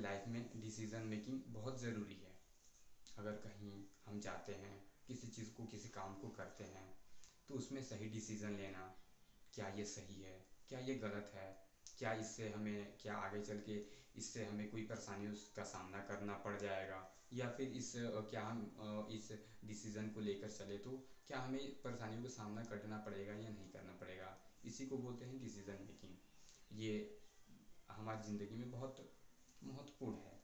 Life में decision making बहुत ज़रूरी है। अगर कहीं हम जाते हैं, किसी चीज़ को, किसी काम को करते हैं, तो उसमें सही डिसीज़न लेना, क्या ये सही है, क्या ये गलत है, क्या इससे हमें, क्या आगे चल के इससे हमें कोई परेशानियों का सामना करना पड़ जाएगा, या फिर क्या हम इस डिसीज़न को लेकर चले तो क्या हमें परेशानियों का सामना करना पड़ेगा या नहीं करना पड़ेगा। इसी को बोलते हैं डिसीज़न मेकिंग। ये हमारी ज़िंदगी में बहुत महत्वपूर्ण है।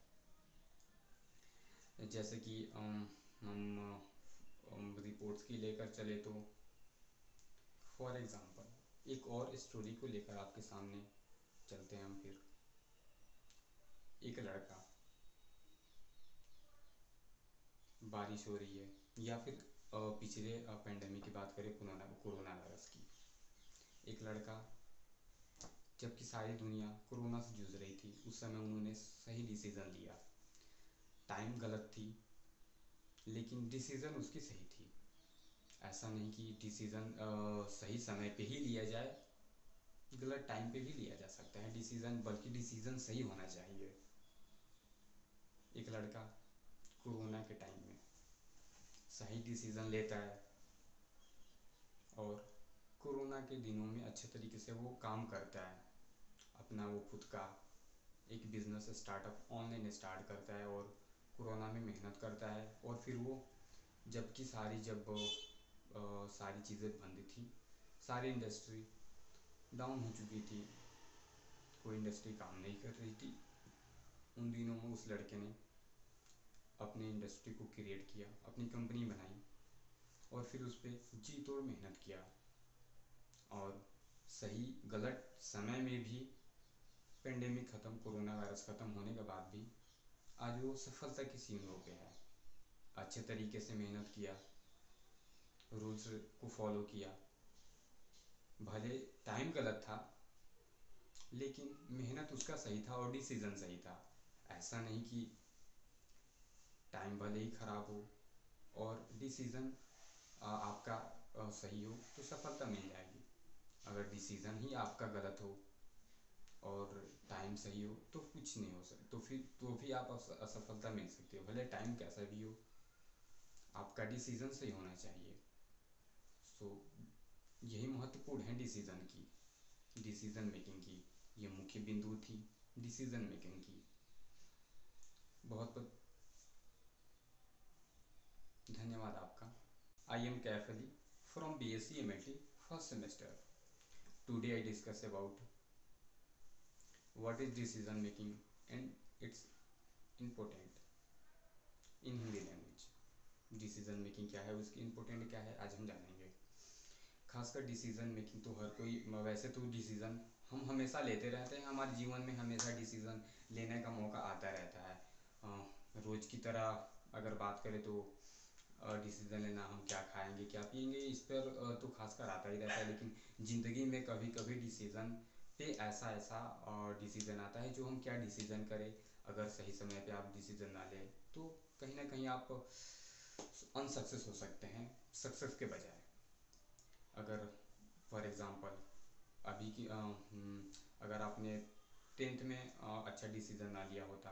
जैसे कि हम रिपोर्ट्स की लेकर चले तो फॉर एग्ज़ाम्पल एक और स्टोरी को लेकर आपके सामने चलते हैं हम। फिर एक लड़का, बारिश हो रही है, या फिर पिछले पेंडेमिक की बात करें, कोरोना वायरस की। एक लड़का, जबकि सारी दुनिया कोरोना से जूझ रही थी, उस समय उन्होंने सही डिसीज़न लिया। टाइम गलत थी लेकिन डिसीज़न उसकी सही थी। ऐसा नहीं कि डिसीज़न सही समय पे ही लिया जाए, गलत टाइम पे भी लिया जा सकता है डिसीज़न, बल्कि डिसीज़न सही होना चाहिए। एक लड़का कोरोना के टाइम में सही डिसीज़न लेता है और कोरोना के दिनों में अच्छे तरीके से वो काम करता है। अपना वो खुद का एक बिज़नेस स्टार्टअप ऑनलाइन स्टार्ट करता है और कोरोना में मेहनत करता है। और फिर वो जबकि सारी चीज़ें बंद थी, सारी इंडस्ट्री डाउन हो चुकी थी, कोई इंडस्ट्री काम नहीं कर रही थी, उन दिनों में उस लड़के ने अपनी इंडस्ट्री को क्रिएट किया, अपनी कंपनी बनाई और फिर उस पर जी तोड़ मेहनत किया। और सही गलत समय में भी पेंडेमिक ख़त्म, कोरोना वायरस ख़त्म होने के बाद भी आज वो सफलता की सीढ़ियों पे है। अच्छे तरीके से मेहनत किया, रूल्स को फॉलो किया, भले टाइम गलत था लेकिन मेहनत उसका सही था और डिसीज़न सही था। ऐसा नहीं कि टाइम भले ही ख़राब हो और डिसीज़न आपका सही हो तो सफलता मिल जाएगी। अगर डिसीज़न ही आपका गलत हो और टाइम सही हो तो कुछ नहीं हो सकता, तो भी आप असफलता मिल सकती हो। भले टाइम कैसा भी हो, आपका डिसीज़न सही होना चाहिए। सो यही महत्वपूर्ण है डिसीज़न मेकिंग की। ये मुख्य बिंदु थी डिसीज़न मेकिंग की। बहुत बहुत धन्यवाद आपका। आई एम कैफली from B.Sc MLT first semester. Today I discuss about what is decision making and it's important in Hindi language. Decision making क्या है, उसकी इम्पोर्टेंट क्या है, आज हम जानेंगे। खासकर डिसीज़न मेकिंग तो हर कोई, वैसे तो डिसीज़न हम हमेशा लेते रहते हैं, हमारे जीवन में हमेशा डिसीज़न लेने का मौका आता रहता है। रोज़ की तरह अगर बात करें तो डिसीज़न लेना, हम क्या खाएंगे क्या पिएंगे, इस पर तो खासकर आता ही रहता है। लेकिन ज़िंदगी में कभी कभी डिसीज़न पे ऐसा ऐसा डिसीज़न आता है जो हम क्या डिसीज़न करें। अगर सही समय पे आप डिसीज़न ना लें तो कहीं ना कहीं आप अनसक्सेस हो सकते हैं सक्सेस के बजाय। अगर फॉर एग्ज़ाम्पल अगर आपने 10th में अच्छा डिसीज़न ना लिया होता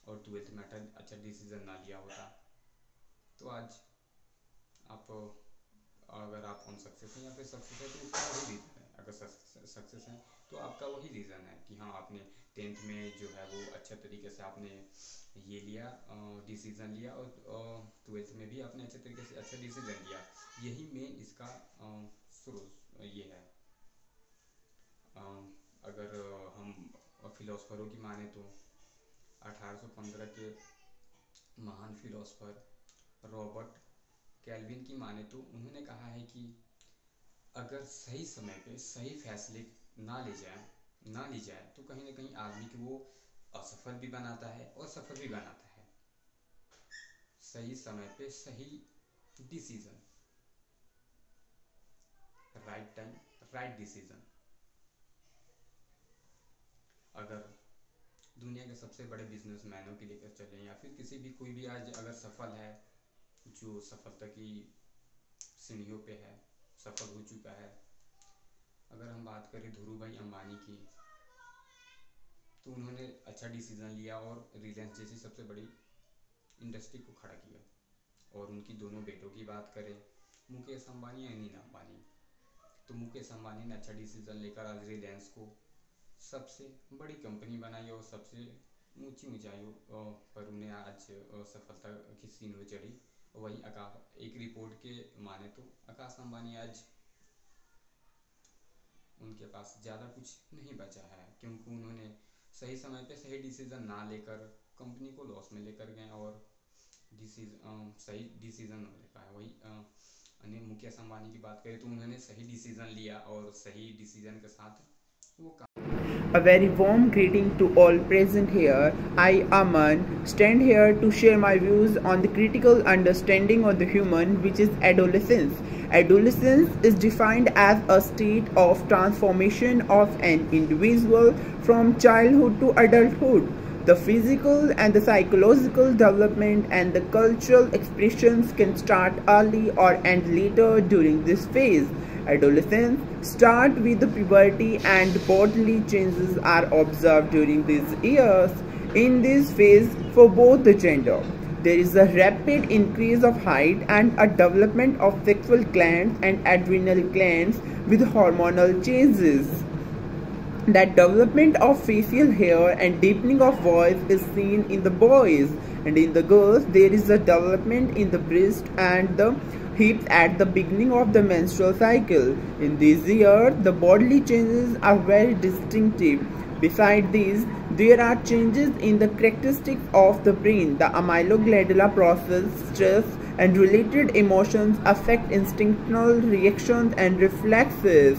और 12th में अच्छा डिसीज़न ना लिया होता तो आज आप, अगर आप अनसक्सेस हैं या फिर सक्सेस है तो उसका वही रीज़न है। अगर सक्सेस है तो आपका वही रीज़न है कि हाँ, आपने 10th में जो है वो अच्छा तरीके से आपने ये लिया, डिसीज़न लिया, और 12th में भी आपने अच्छे तरीके से अच्छा डिसीज़न लिया। यही मेन इसका स्रोत ये है। अगर हम फिलोसफरों की माने तो 1815 के महान फिलोसफर रॉबर्ट कैल्विन की माने तो उन्होंने कहा है कि अगर सही समय पे सही फैसले ना ली जाए तो कहीं ना कहीं आदमी को वो असफल भी बनाता है और सफल भी बनाता है। सही समय पे सही decision, right time right decision. अगर दुनिया के सबसे बड़े बिजनेसमैनों के लेकर चलें या फिर किसी भी, कोई भी आज अगर सफल है, जो सफलता की सीढ़ियों पे है, सफल हो चुका है, अगर हम बात करें धीरू भाई अंबानी की, तो उन्होंने अच्छा डिसीज़न लिया और रिलायंस जैसी सबसे बड़ी इंडस्ट्री को खड़ा किया। और उनकी दोनों बेटों की बात करें, मुकेश अंबानी या अनिल अंबानी, तो मुकेश अंबानी ने अच्छा डिसीज़न लेकर आज रिलायंस को सबसे बड़ी कंपनी बनाई और सबसे ऊंची ऊंचाइयों पर उन्हें आज सफलता की सीन में चढ़ी। वहीं एक रिपोर्ट के माने तो आकाश अंबानी आज उनके पास ज़्यादा कुछ नहीं बचा है, क्योंकि उन्होंने सही समय पे सही डिसीज़न ना लेकर कंपनी को लॉस में लेकर गए और सही डिसीज़न न ले पाए। वही मुकेश अंबानी की बात करें तो उन्होंने सही डिसीज़न लिया और सही डिसीज़न के साथ वो A very warm greeting to all present here. I, Aman, stand here to share my views on the critical understanding of the human, which is adolescence. Adolescence is defined as a state of transformation of an individual from childhood to adulthood. The physical and the psychological development and the cultural expressions can start early or end later during this phase. Adolescence starts with the puberty and bodily changes are observed during these years. In this phase, for both the gender, there is a rapid increase of height and a development of sexual glands and adrenal glands with hormonal changes. That development of facial hair and deepening of voice is seen in the boys, and in the girls there is a development in the breast and the hips at the beginning of the menstrual cycle. In these years, the bodily changes are very distinctive. Besides these, there are changes in the characteristics of the brain. The amygdala process, stress, and related emotions affect instinctual reactions and reflexes.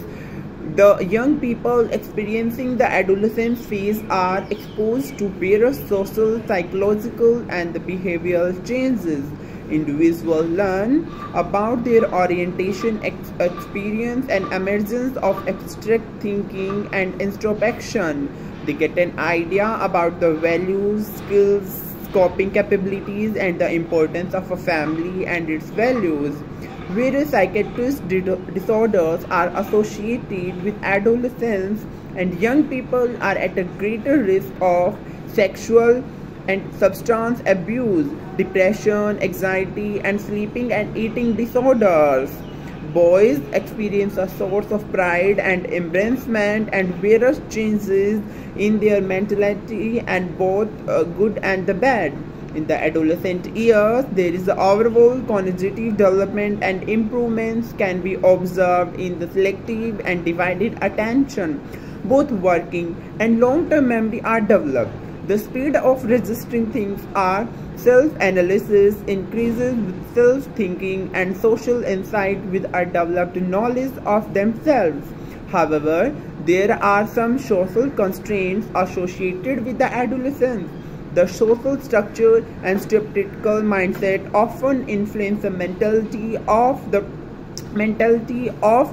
The young people experiencing the adolescence phase are exposed to various social, psychological, and behavioral changes. Individuals learn about their orientation, experience, and emergence of abstract thinking and introspection. They get an idea about the values, skills, coping capabilities, and the importance of a family and its values. Various psychiatric disorders are associated with adolescence, and young people are at a greater risk of sexual and substance abuse, depression, anxiety, and sleeping and eating disorders. Boys experience a source of pride and embarrassment and various changes in their mentality, and both good and the bad. In the adolescent years, there is overall cognitive development and improvements can be observed in the selective and divided attention. Both working and long-term memory are developed. The speed of registering things are self-analysis increases with self-thinking and social insight with a developed knowledge of themselves. However, there are some social constraints associated with the adolescence. The social structure and stereotypical mindset often influence the mentality of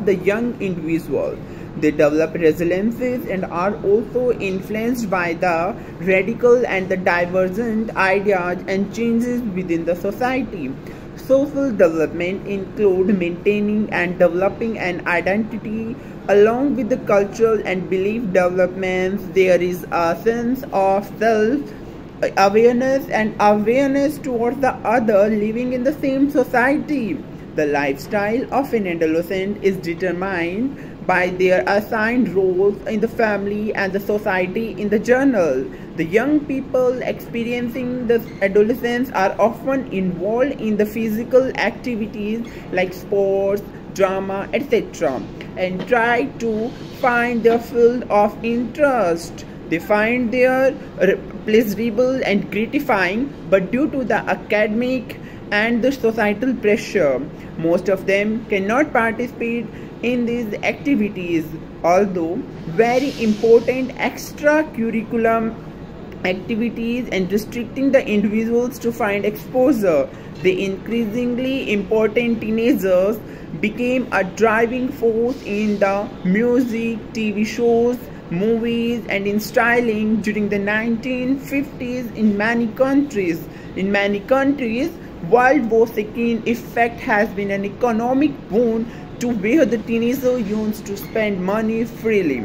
the young individual. They develop resiliences and are also influenced by the radical and the divergent ideas and changes within the society. Social development include maintaining and developing an identity along with the cultural and belief developments. There is a sense of self-awareness and awareness towards the other living in the same society. The lifestyle of an adolescent is determined by their assigned roles in the family and the society in the general. The young people experiencing the adolescence are often involved in the physical activities like sports, drama, etc. and try to find their field of interest. They find their pleasurable and gratifying, but due to the academic and the societal pressure, most of them cannot participate in these activities. Although very important extracurricular activities and restricting the individuals to find exposure, the increasingly important teenagers became a driving force in the music, TV shows, movies, and in styling during the 1950s in many countries. In many countries, World War II effect has been an economic boon to where the teenager yearns to spend money freely.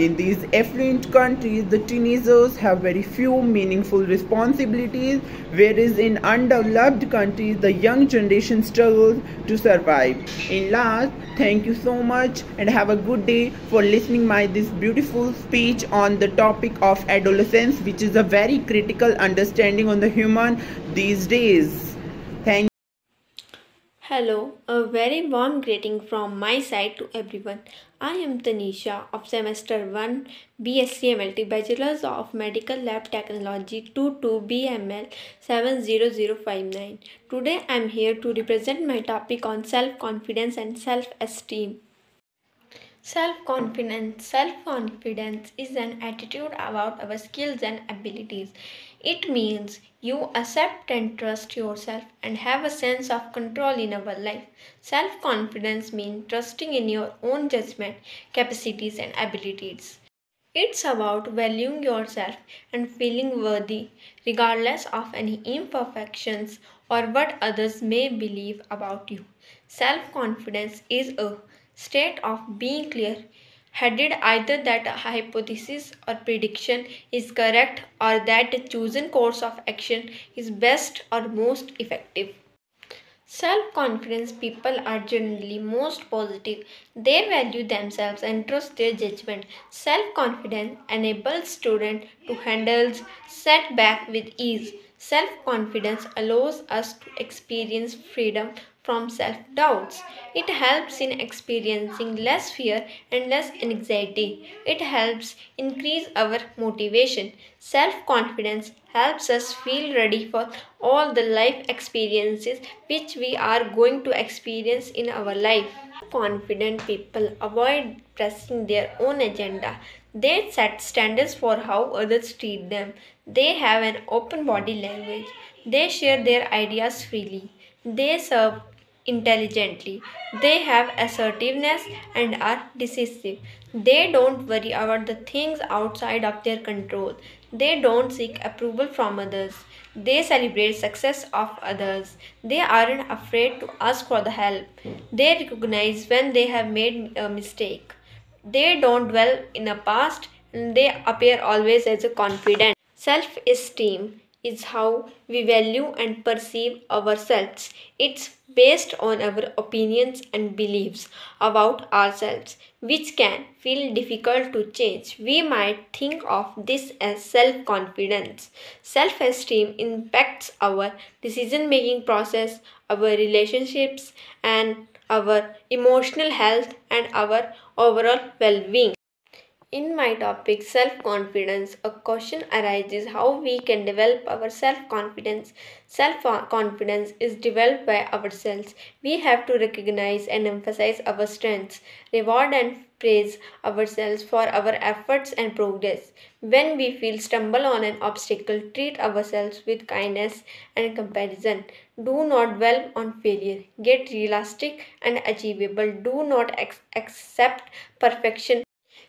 In these affluent countries, the teenagers have very few meaningful responsibilities, whereas in undeveloped countries, the young generation struggles to survive. In last, thank you so much and have a good day for listening my this beautiful speech on the topic of adolescence, which is a very critical understanding on the human these days. Thank Hello, a very warm greeting from my side to everyone. I am Tanisha of semester 1 B.Sc MLT Bachelor's of Medical Lab Technology 22 BML 70059. Today I am here to represent my topic on self-confidence and self-esteem. Self-confidence is an attitude about our skills and abilities. It means you accept and trust yourself and have a sense of control in our life. Self-confidence means trusting in your own judgment, capacities and abilities. It's about valuing yourself and feeling worthy regardless of any imperfections or what others may believe about you. Self-confidence is a state of being clear headed either that a hypothesis or prediction is correct or that a chosen course of action is best or most effective. Self-confidence people are generally most positive. They value themselves and trust their judgment. Self-confidence enables students to handle setbacks with ease. Self-confidence allows us to experience freedom from self-doubts. It helps in experiencing less fear and less anxiety. It helps increase our motivation. Self-confidence helps us feel ready for all the life experiences which we are going to experience in our life. Confident people avoid pressing their own agenda. They set standards for how others treat them. They have an open body language. They share their ideas freely. They serve intelligently. They have assertiveness and are decisive. They don't worry about the things outside of their control. They don't seek approval from others. They celebrate success of others. They aren't afraid to ask for the help. They recognize when they have made a mistake. They don't dwell in the past and they appear always as a confident. Self esteem is how we value and perceive ourselves. It's based on our opinions and beliefs about ourselves, which can feel difficult to change. We might think of this as self confidence. Self esteem impacts our decision making process, our relationships, and our emotional health and our overall well being. In my topic self confidence, a question arises how we can develop our self confidence. Self confidence is developed by ourselves. We have to recognize and emphasize our strengths, reward and praise ourselves for our efforts and progress. When we feel stumble on an obstacle, treat ourselves with kindness and comparison. Do not dwell on failure. Get realistic and achievable. Do not accept perfection.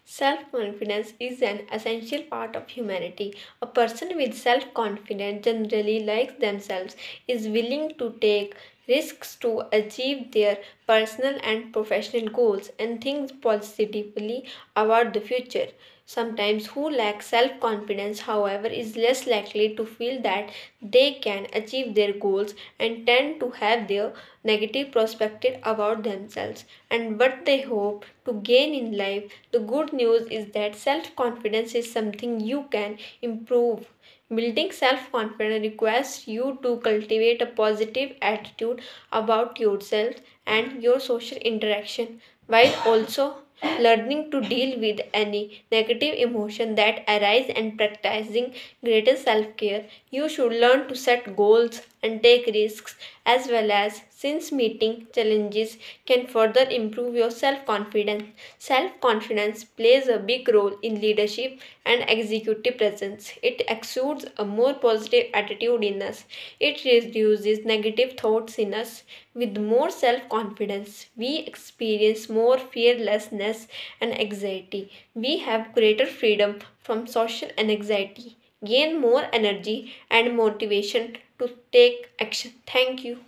Self confidence is an essential part of humanity. A person with self confidence generally likes themselves, is willing to take risks to achieve their personal and professional goals, and thinks positively about the future. Sometimes who lack self confidence, however, is less likely to feel that they can achieve their goals and tend to have their negative perspective about themselves and what they hope to gain in life. The good news is that self confidence is something you can improve. Building self confidence requires you to cultivate a positive attitude about yourself and your social interaction while also learning to deal with any negative emotion that arise and practicing greater self-care. You should learn to set goals and take risks as well as since meeting challenges can further improve your self-confidence. Self-confidence plays a big role in leadership and executive presence. It exudes a more positive attitude in us. It reduces negative thoughts in us. With more self-confidence, we experience more fearlessness and anxiety. We have greater freedom from social anxiety, gain more energy and motivation to take action. Thank you.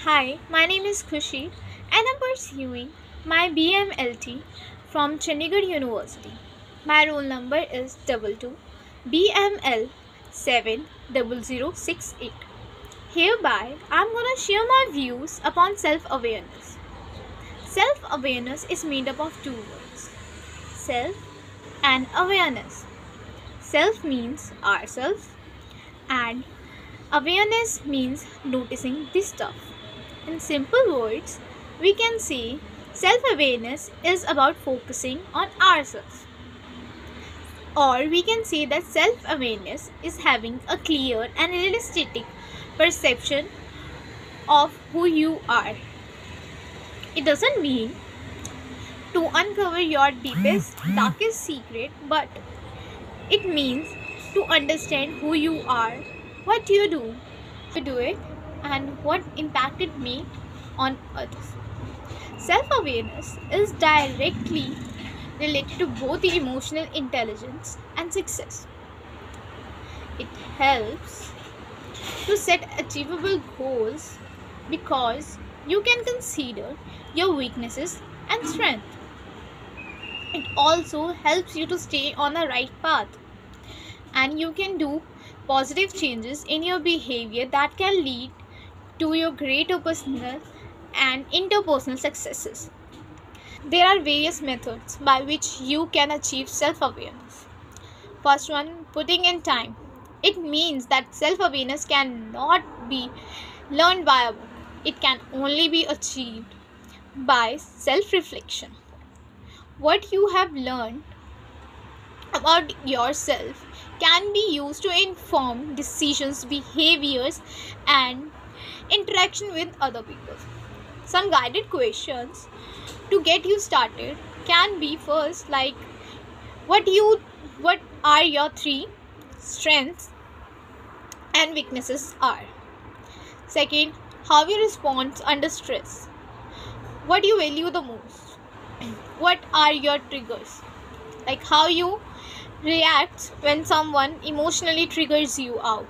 Hi, my name is Khushi and I'm pursuing my BMLT from Chandigarh University. My roll number is 22 BML 70068. Hereby, I'm gonna share my views upon self-awareness. Self-awareness is made up of two words: self and awareness. Self means ourselves and awareness means noticing this stuff. In simple words, we can say self awareness is about focusing on ourselves. Or we can say that self awareness is having a clear and realistic perception of who you are. It doesn't mean to uncover your deepest, darkest secret, but it means to understand who you are, what you do it, and what impacted me on others. Self awareness is directly related to both emotional intelligence and success. It helps to set achievable goals because you can consider your weaknesses and strength. It also helps you to stay on the right path, and you can do positive changes in your behavior that can lead to your greater personal and interpersonal successes. There are various methods by which you can achieve self awareness. First one, putting in time. It means that self awareness cannot be learned by a book, it can only be achieved by self reflection. What you have learned about yourself can be used to inform decisions, behaviors, and interaction with other people. Some guided questions to get you started can be: first, like what are your three strengths and weaknesses are. Second, how you respond under stress. What you value the most. What are your triggers? Like how you react when someone emotionally triggers you out.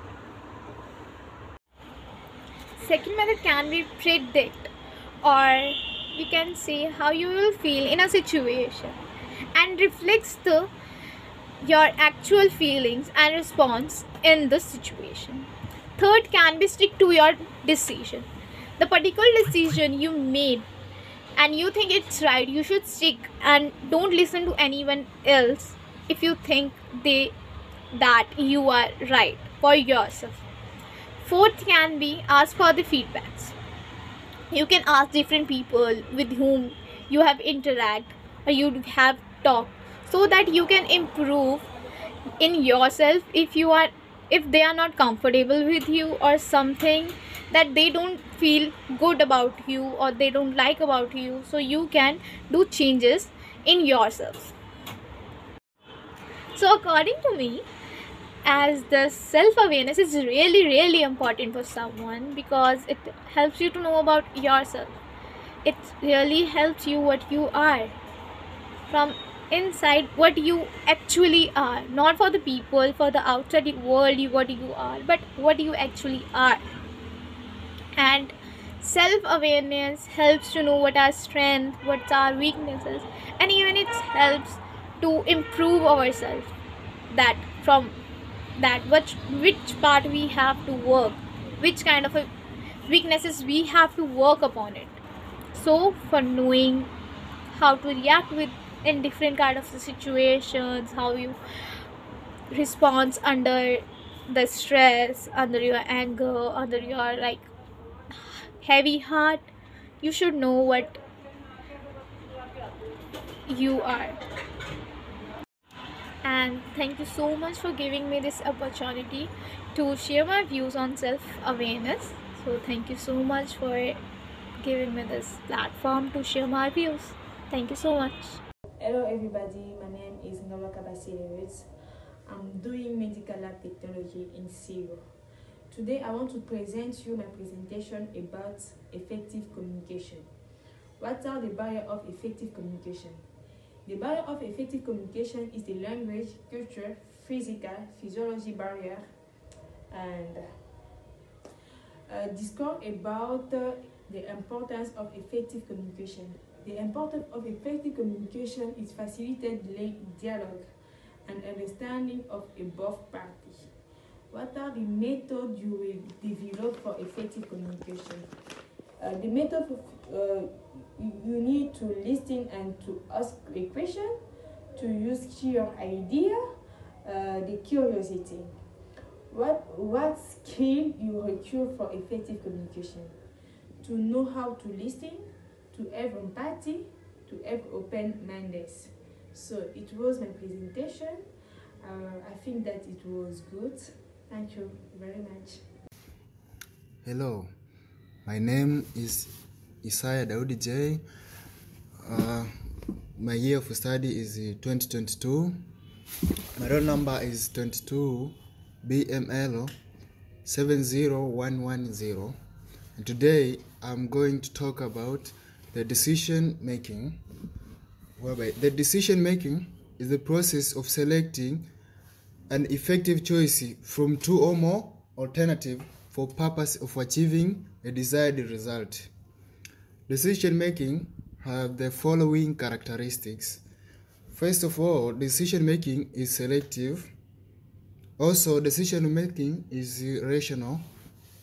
Second method can be predict, or we can say how you will feel in a situation and reflects your actual feelings and response in the situation. Third can be stick to your decision. The particular decision you made and you think it's right, you should stick and don't listen to anyone else if you think that you are right for yourself. Fourth can be ask for the feedbacks. You can ask different people with whom you have interact or you have talked, so that you can improve in yourself if they are not comfortable with you, or something that they don't feel good about you or they don't like about you, so you can do changes in yourself. So according to me, as the self-awareness is really important for someone, because it helps you to know about yourself. It really helps you what you are from inside, what you actually are, not for the people, for the outside world what you are, but what you actually are. And self-awareness helps to know what our strengths, what our weaknesses, and even it helps to improve ourselves, that from that which part we have to work, which kind of weaknesses we have to work upon it. So for knowing how to react with in different kind of situations, how you respond under the stress, under your anger, under your like heavy heart, you should know what you are. And thank you so much for giving me this opportunity to share my views on self-awareness. So thank you so much for giving me this platform to share my views. Thank you so much. Hello everybody, my name is Njabulo. I'm doing medical lab technology in Civil. Today I want to present you my presentation about effective communication. What are the barriers of effective communication? The barrier of effective communication is the language, culture, physical, physiology barrier, and discourse about The importance of effective communication. The importance of effective communication is facilitate dialogue and understanding of both parties. What are the methods you will develop for effective communication? The method you need to listen and to ask a question, to use your idea, the curiosity. What skill you require for effective communication? To know how to listen, to have empathy, to have open-mindedness. So it was my presentation. I think that it was good. Thank you very much. Hello, my name is Isaya Daudi Jay. My year of study is 2022. My roll number is 22 BML 70110. And today I'm going to talk about the decision making. Whereby the decision making is the process of selecting an effective choice from two or more alternatives for purpose of achieving a desired result. Decision making have the following characteristics. First of all, decision making is selective. Also, decision making is rational.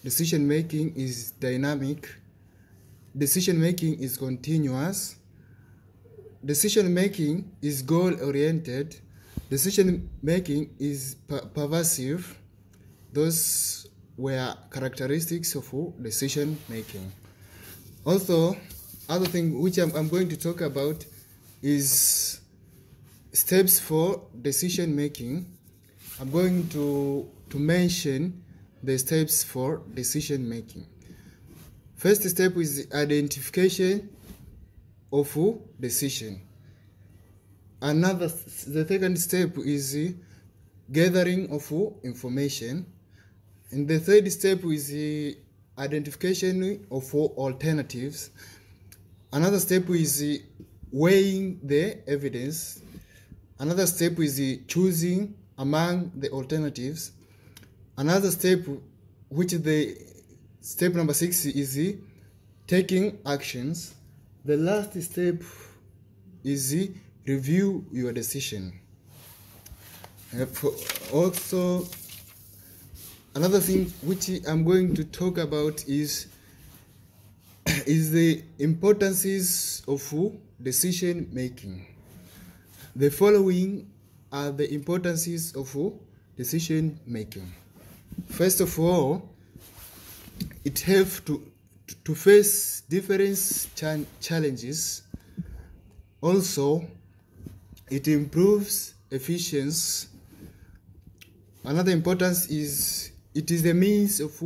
Decision making is dynamic. Decision making is continuous. Decision making is goal oriented. Decision making is pervasive. Those were characteristics of decision making. Also, other thing which I'm going to talk about is steps for decision making. I'm going to mention the steps for decision making. First step is identification of decision. The second step is gathering of information. And the third step is identification of alternatives. Another step is weighing the evidence. Another step is choosing among the alternatives. Another step, which the step number 6, is taking actions. The last step is review your decision. Also, another thing which I'm going to talk about is the importances of decision making. The following are the importances of decision making. First of all, it helps to face different challenges. Also, it improves efficiency. Another importance is it is the means of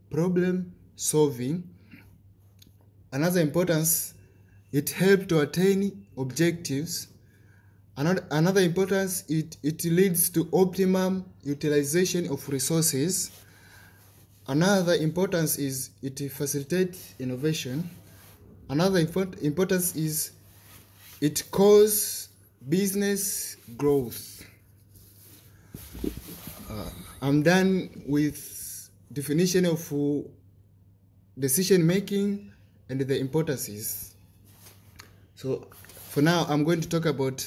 problem solving. Another importance, it helps to attain objectives. Another importance, it leads to optimum utilization of resources. Another importance is it facilitates innovation. Another importance is it causes business growth. I'm done with definition of decision making and the importances. So for now, I'm going to talk about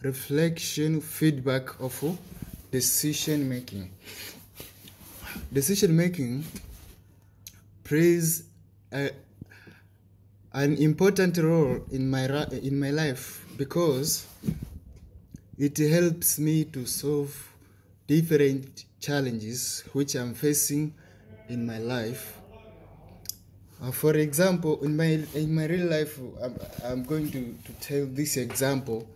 reflection feedback of decision making. Decision making plays an important role in my life because it helps me to solve different challenges which I'm facing in my life. For example, in my real life, I'm going to tell this example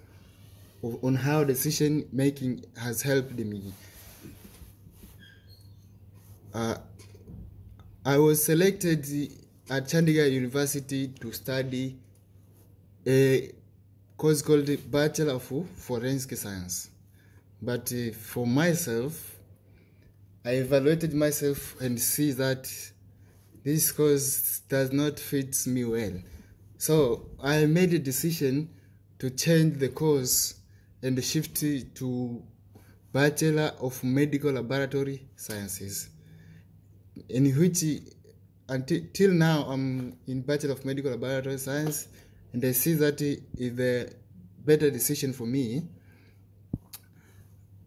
on how decision making has helped me. I was selected at Chandigarh University to study a course called Bachelor of Forensic Science. But for myself, I evaluated myself and see that this course does not fit me well. So I made a decision to change the course and shift to Bachelor of Medical Laboratory Sciences, in which until now I'm in Bachelor of Medical Laboratory Science, and I see that the better decision for me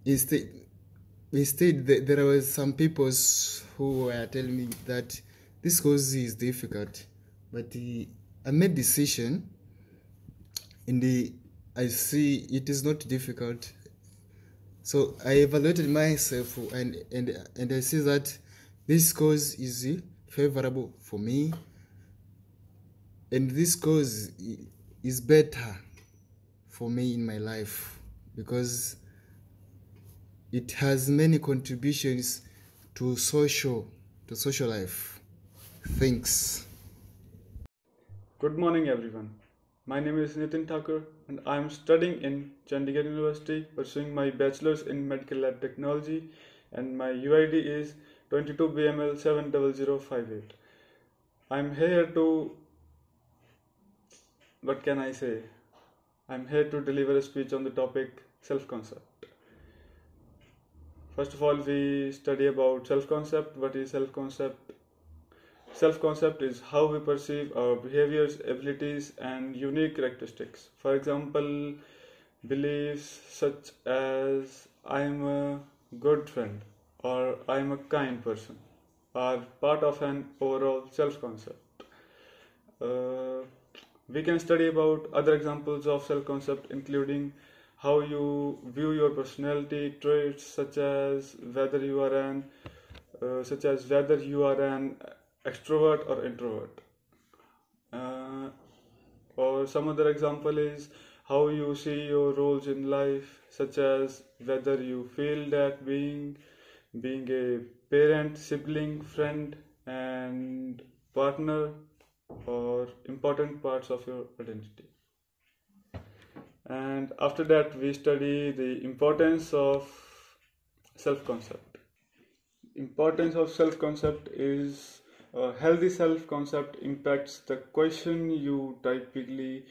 is there were some people who were telling me that this course is difficult, but I made decision, and I see it is not difficult. So I evaluated myself, and I see that this course is favorable for me, and this course is better for me in my life because it has many contributions to social life. Thanks. Good morning, everyone. My name is Nitin Thakur, and I am studying in Chandigarh University, pursuing my bachelor's in medical lab technology, and my UID is 22BML 70058. I'm here to, what can I say? I'm here to deliver a speech on the topic self-concept. First of all, we study about self-concept. What is self-concept? Self-concept is how we perceive our behaviors, abilities, and unique characteristics. For example, beliefs such as I am a good friend or I am a kind person are part of an overall self-concept. We can study about other examples of self-concept, including how you view your personality traits, such as whether you are an extrovert or introvert. Or some other example is how you see your roles in life, such as whether you feel that being a parent, sibling, friend, and partner are important parts of your identity. And after that, we study the importance of self-concept. Importance of self-concept is healthy self-concept impacts the question you typically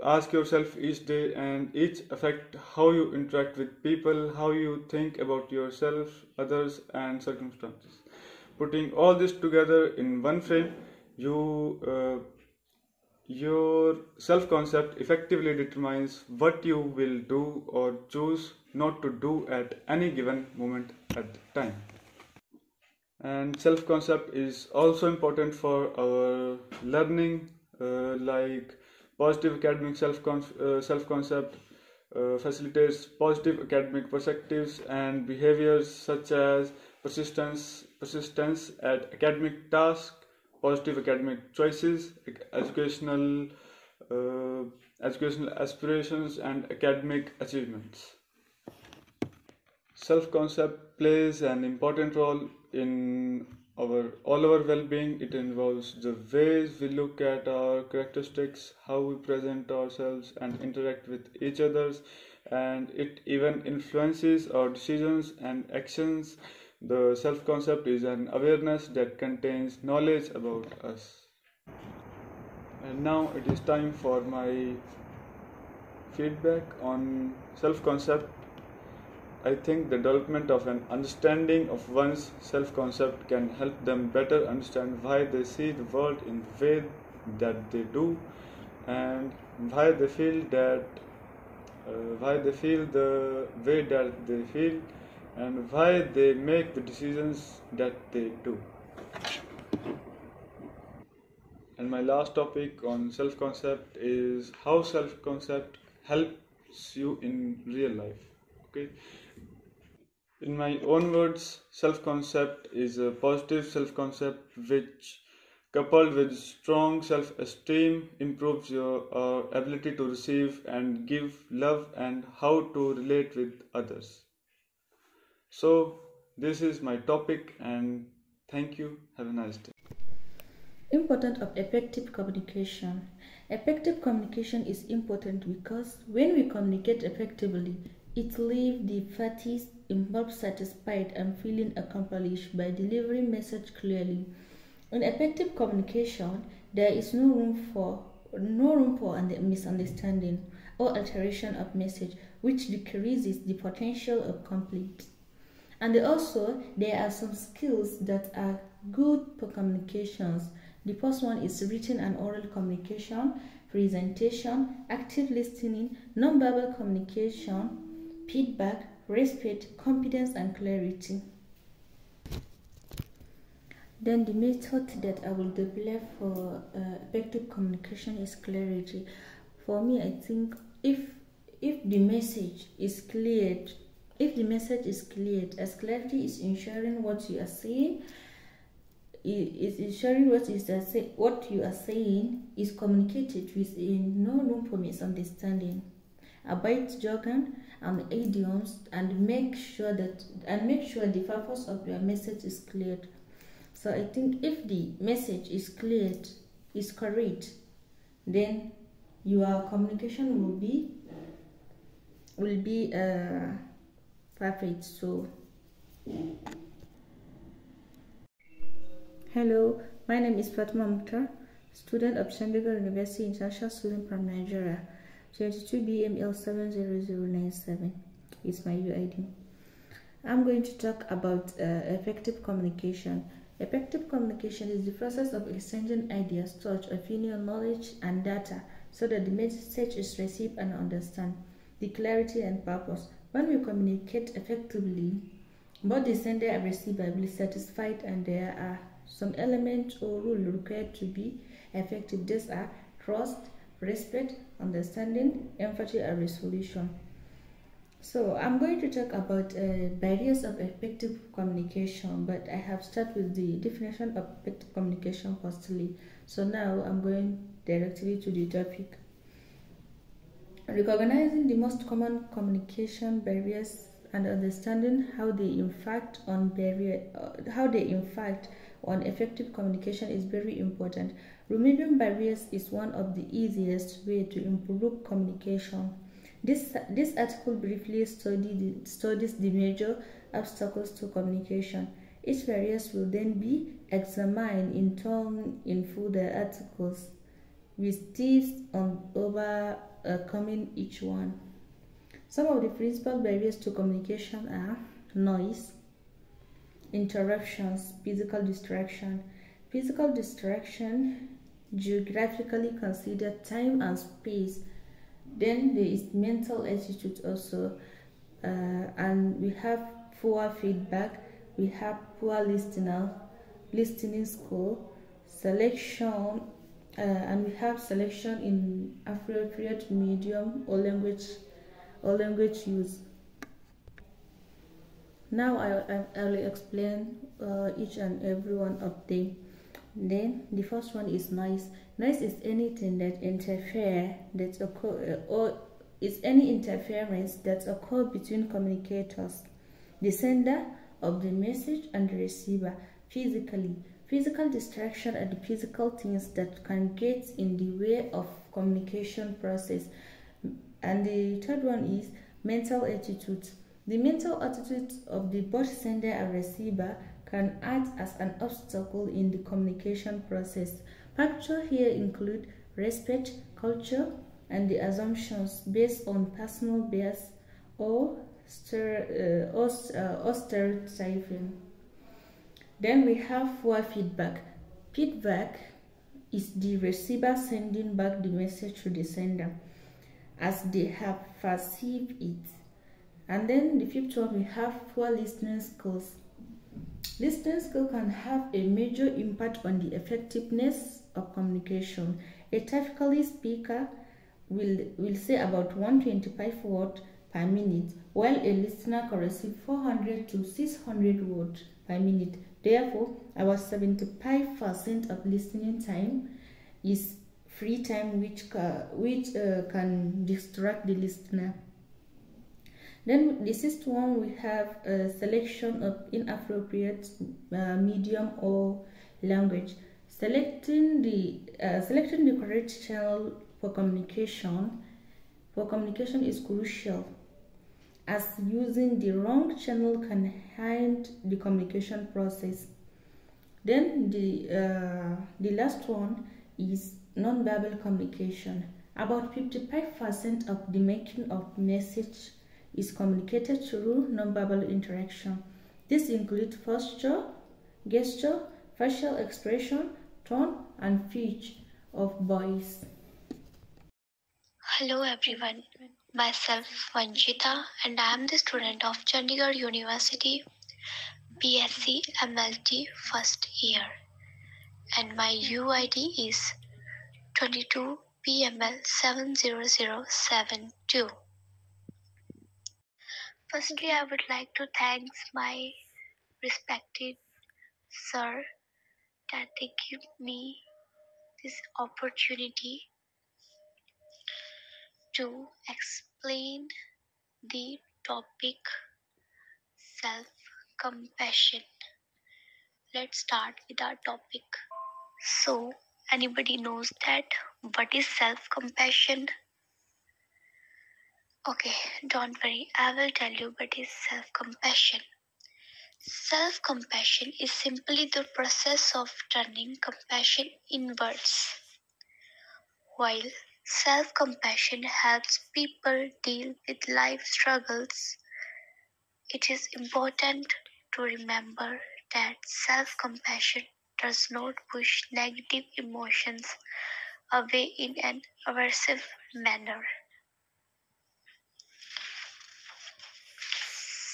ask yourself each day, and each affect how you interact with people, how you think about yourself, others, and circumstances. Putting all this together in one frame, your self-concept effectively determines what you will do or choose not to do at any given moment at the time. And self-concept is also important for our learning, like positive academic self-concept facilitates positive academic perspectives and behaviors such as persistence at academic tasks, positive academic choices, educational aspirations, and academic achievements. Self-concept plays an important role in all our well-being. It involves the ways we look at our characteristics, how we present ourselves and interact with each other, and it even influences our decisions and actions. The self-concept is an awareness that contains knowledge about us. And now it is time for my feedback on self-concept. I think the development of an understanding of one's self-concept can help them better understand why they see the world in the way that they do, and why they feel the way that they feel, and why they make the decisions that they do. And my last topic on self-concept is how self-concept helps you in real life. Okay. In my own words, self-concept is a positive self-concept which, coupled with strong self-esteem, improves your ability to receive and give love and how to relate with others. So, this is my topic, and thank you. Have a nice day. Importance of effective communication. Effective communication is important because when we communicate effectively, it leaves the parties involved satisfied and feeling accomplished by delivering message clearly. In effective communication, there is no room for misunderstanding or alteration of message, which decreases the potential of conflict. And also, there are some skills that are good for communications. The first one is written and oral communication, presentation, active listening, non-verbal communication, feedback, respect, confidence, and clarity. Then the method that I will develop for effective communication is clarity. For me, I think if the message is cleared, as clarity is ensuring what you are saying, what you are saying is communicated within no room for misunderstanding. Avoid jargon and idioms and make sure the purpose of your message is cleared. So I think if the message is cleared, is correct, then your communication will be perfect. So hello, my name is Fatima Mukhtar, student of Shandigarh University, international student from Nigeria. 22 BML 70097 is my UID. I'm going to talk about effective communication. Effective communication is the process of exchanging ideas, thoughts, opinion, knowledge, and data so that the message is received and understood. The clarity and purpose. When we communicate effectively, both the sender and receiver will be satisfied, and there are some elements or rules required to be effective. These are trust, respect, understanding, empathy, and resolution. So I'm going to talk about barriers of effective communication, but I have started with the definition of effective communication firstly. So now I'm going directly to the topic. Recognizing the most common communication barriers and understanding how they impact on effective communication is very important. Removing barriers is one of the easiest ways to improve communication. This article briefly studies the major obstacles to communication. Each barriers will then be examined in turn in further articles, with tips on overcoming each one. Some of the principal barriers to communication are noise, interruptions, physical distraction. Physical distraction geographically consider time and space. Then there is mental attitude also, and we have poor feedback, we have poor listening skill, selection, and we have selection in appropriate medium or language use. Now I will explain each and every one of them. Then the first one is noise. Noise is anything that is any interference that occurs between communicators, the sender of the message and the receiver. Physical distraction are the physical things that can get in the way of communication process. And the third one is mental attitude. The mental attitude of the both sender and receiver can act as an obstacle in the communication process. Factors here include respect, culture, and the assumptions based on personal bias or stereotyping. Then we have poor feedback. Feedback is the receiver sending back the message to the sender as they have perceived it. And then the fifth one, we have poor listening skills. Listening skill can have a major impact on the effectiveness of communication. A typical speaker will say about 125 words per minute, while a listener can receive 400 to 600 words per minute. Therefore, about 75% of listening time is free time, which can distract the listener. Then the sixth one, we have a selection of inappropriate medium or language. Selecting the correct channel for communication is crucial, as using the wrong channel can hinder the communication process. Then the last one is non-verbal communication. About 55% of the making of message is communicated through non-verbal interaction. This includes posture, gesture, facial expression, tone, and pitch of voice. Hello everyone, myself Vanchita and I am the student of Chandigarh University B.Sc MLT first year and my UID is 22 PML 70072. Firstly, I would like to thank my respected sir that they give me this opportunity to explain the topic self-compassion. Let's start with our topic. So, anybody knows that what is self-compassion? Okay, don't worry, I will tell you what is self-compassion. Self-compassion is simply the process of turning compassion inwards. While self-compassion helps people deal with life struggles, it is important to remember that self-compassion does not push negative emotions away in an aversive manner.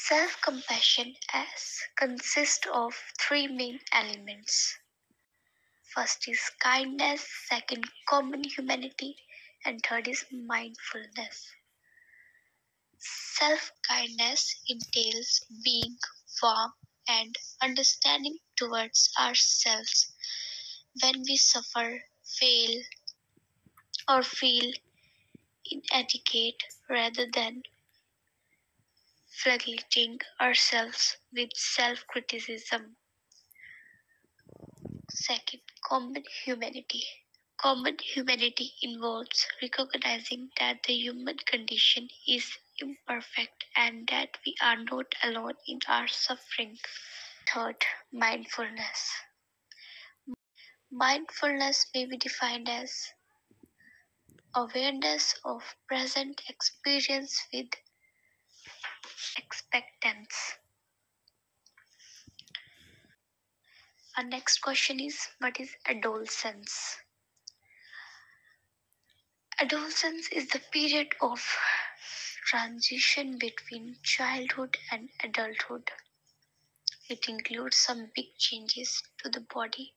Self-compassion consists of three main elements. First is kindness, second common humanity, and third is mindfulness. Self-kindness entails being warm and understanding towards ourselves when we suffer, fail, or feel inadequate rather than flagellating ourselves with self-criticism. Second, common humanity. Common humanity involves recognizing that the human condition is imperfect and that we are not alone in our suffering. Third, mindfulness. Mindfulness may be defined as awareness of present experience with expectance. Our next question is, what is adolescence? Adolescence is the period of transition between childhood and adulthood. It includes some big changes to the body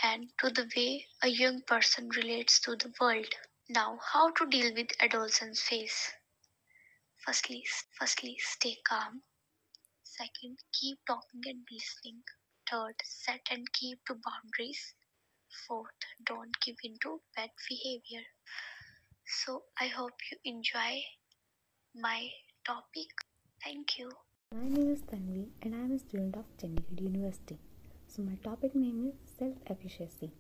and to the way a young person relates to the world. Now, how to deal with adolescence phase? Firstly, stay calm. Second, keep talking and listening. Third, set and keep to boundaries. Fourth, don't give in to bad behavior. So, I hope you enjoy my topic. Thank you. My name is Tanvi and I am a student of Chandigarh University. So my topic name is self-efficacy.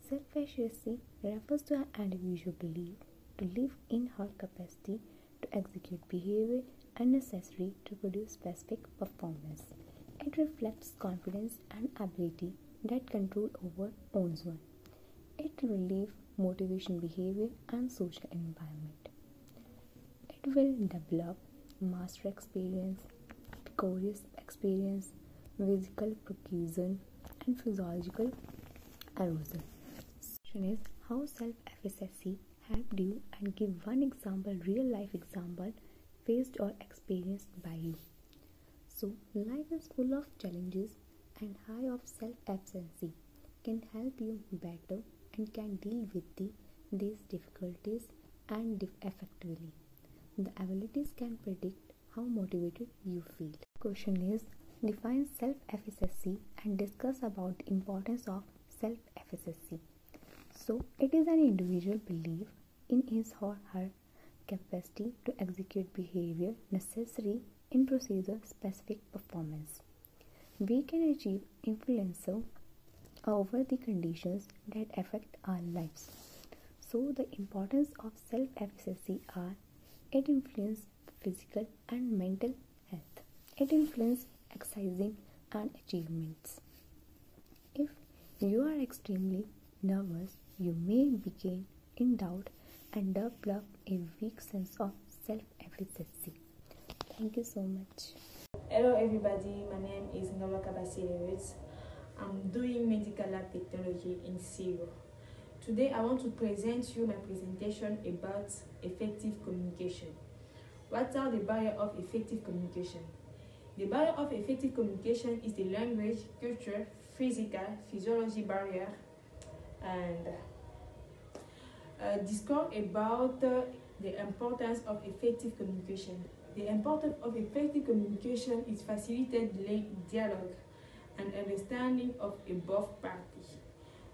Self-efficacy refers to an individual belief to live in her capacity to execute behavior unnecessary to produce specific performance. It reflects confidence and ability that control over owns one. It relieves motivation behavior and social environment. It will develop master experience, vicarious experience, physical percussion, and physiological arousal. Question is, how self-efficacy helped you, and give one example, real life example faced or experienced by you. So, life is full of challenges and high of self-efficacy can help you better and can deal with these difficulties and effectively. The abilities can predict how motivated you feel. Question is, define self-efficacy and discuss about the importance of self-efficacy. So, it is an individual belief in his or her capacity to execute behavior necessary in procedure specific performance. We can achieve influence over the conditions that affect our lives. So, the importance of self-efficacy are: it influences physical and mental health. It influences exercising and achievements. If you are extremely nervous, you may begin in doubt and develop a weak sense of self-efficacy. Thank you so much. Hello everybody, my name is Njabulo. I'm doing medical lab technology in SIGO. Today I want to present you my presentation about effective communication. What are the barriers of effective communication? The barrier of effective communication is the language, culture, physical, physiology barrier, and discuss about the importance of effective communication. The importance of effective communication is facilitate dialogue and understanding of both parties.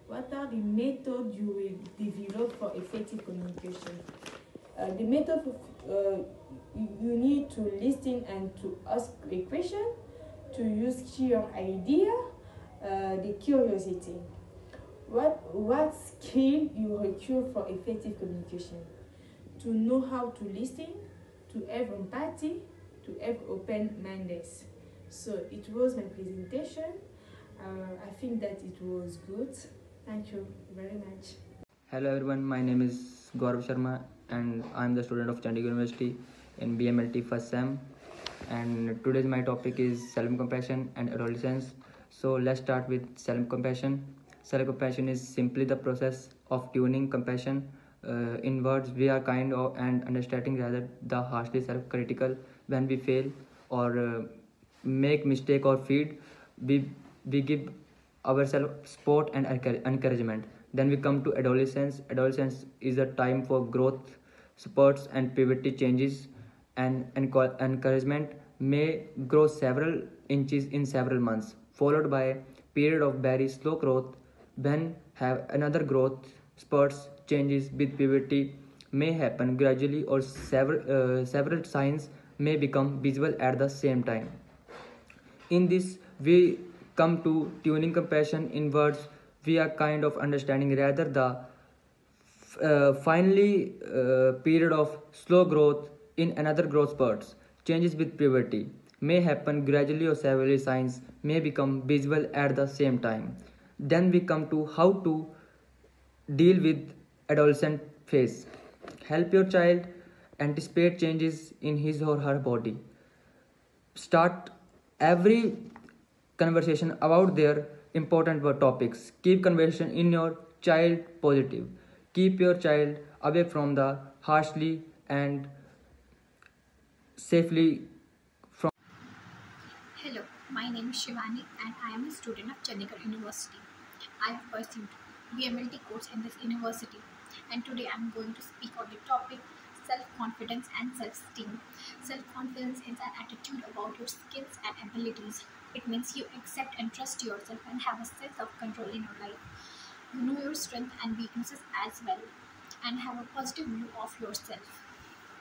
What are the methods you will develop for effective communication? The method you need to listen and to ask a question, to use your idea, the curiosity. What skill you require for effective communication? To know how to listen, to have empathy, to have open-mindedness. So it was my presentation. I think that it was good. Thank you very much. Hello everyone, my name is Gaurav Sharma and I am the student of Chandigarh University in BMLT first sem, and today's my topic is self-compassion and adolescence. So let's start with self-compassion. Self-compassion is simply the process of tuning compassion. In words, we are kind of and understanding rather than harshly self-critical. When we fail or make mistake or feed, we give ourselves support and encouragement. Then we come to adolescence. Adolescence is a time for growth, spurts and puberty changes, and encouragement may grow several inches in several months, followed by a period of very slow growth. Then have another growth spurts. Changes with puberty may happen gradually, or several signs may become visible at the same time. In this, we come to tuning compassion. In words, we are kind of understanding rather the finally period of slow growth in another growth spurts. Changes with puberty may happen gradually, or several signs may become visible at the same time. Then we come to how to deal with adolescent phase. Help your child anticipate changes in his or her body. Start every conversation about their important topics. Keep conversation in your child positive. Keep your child away from the harshly and safely from. Hello, my name is Shivani and I am a student of Chandigarh University. I have pursued BMLT course in this university, and today I am going to speak on the topic self-confidence and self-esteem. Self-confidence is an attitude about your skills and abilities. It means you accept and trust yourself and have a sense of control in your life. You know your strengths and weaknesses as well, and have a positive view of yourself.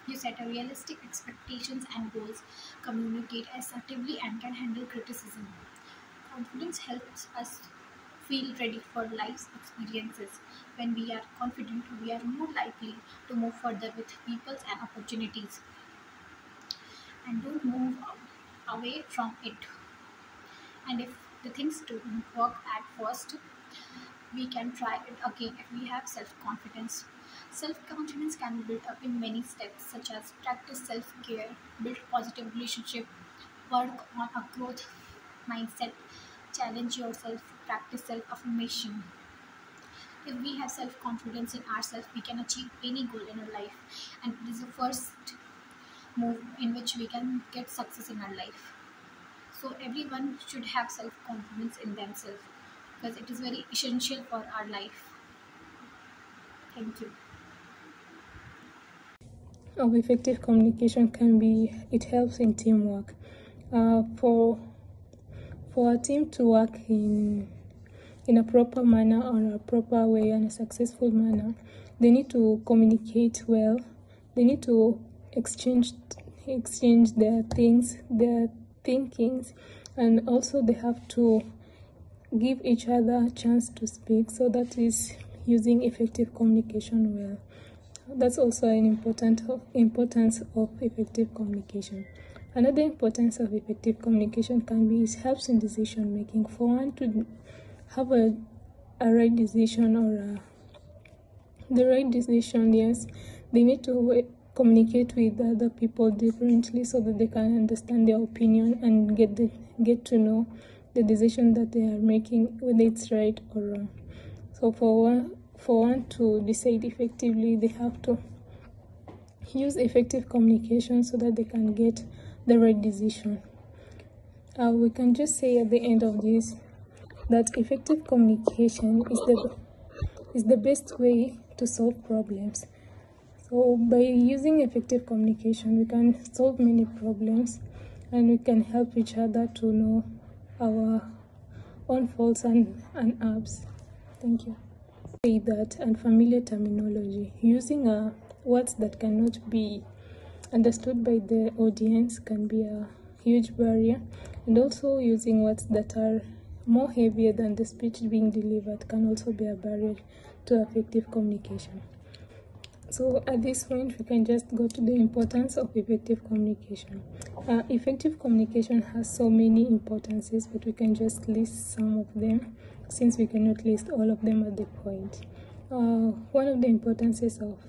You set a realistic expectations and goals, communicate assertively, and can handle criticism. Confidence helps us feel ready for life's experiences. When we are confident, we are more likely to move further with people and opportunities, and don't move away from it. And if the things don't work at first, we can try it again if we have self-confidence. Self-confidence can be built up in many steps, such as practice self-care, build positive relationship, work on a growth mindset, challenge yourself, practice self-affirmation. If we have self-confidence in ourselves, we can achieve any goal in our life, and it is the first move in which we can get success in our life. So everyone should have self-confidence in themselves, because it is very essential for our life. Thank you. Of effective communication can be, it helps in teamwork. For a team to work in a proper manner, or a proper way, and a successful manner, they need to communicate well. They need to exchange their things, their thinkings, and also they have to give each other a chance to speak. So that is using effective communication well. That's also an importance of effective communication. Another importance of effective communication can be, it helps in decision making. For one to have a right decision, or the right decision, yes, they need to communicate with other people differently, so that they can understand their opinion and get to know the decision that they are making, whether it's right or wrong. So for one to decide effectively, they have to use effective communication so that they can get the right decision. We can just say at the end of this that effective communication is the best way to solve problems. So by using effective communication, we can solve many problems and we can help each other to know our own faults and ups. Thank you. Say that and familiar terminology. Using words that cannot be understood by the audience can be a huge barrier, and also using words that are more heavier than the speech being delivered can also be a barrier to effective communication. So at this point, we can just go to the importance of effective communication. Effective communication has so many importances, but we can just list some of them since we cannot list all of them at the point. One of the importances of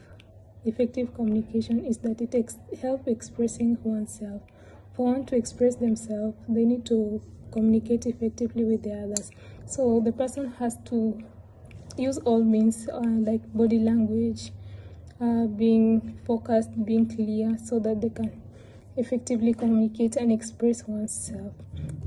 effective communication is that it helps expressing oneself. For one to express themselves, they need to communicate effectively with the others. So the person has to use all means like body language, being focused, being clear, so that they can effectively communicate and express oneself.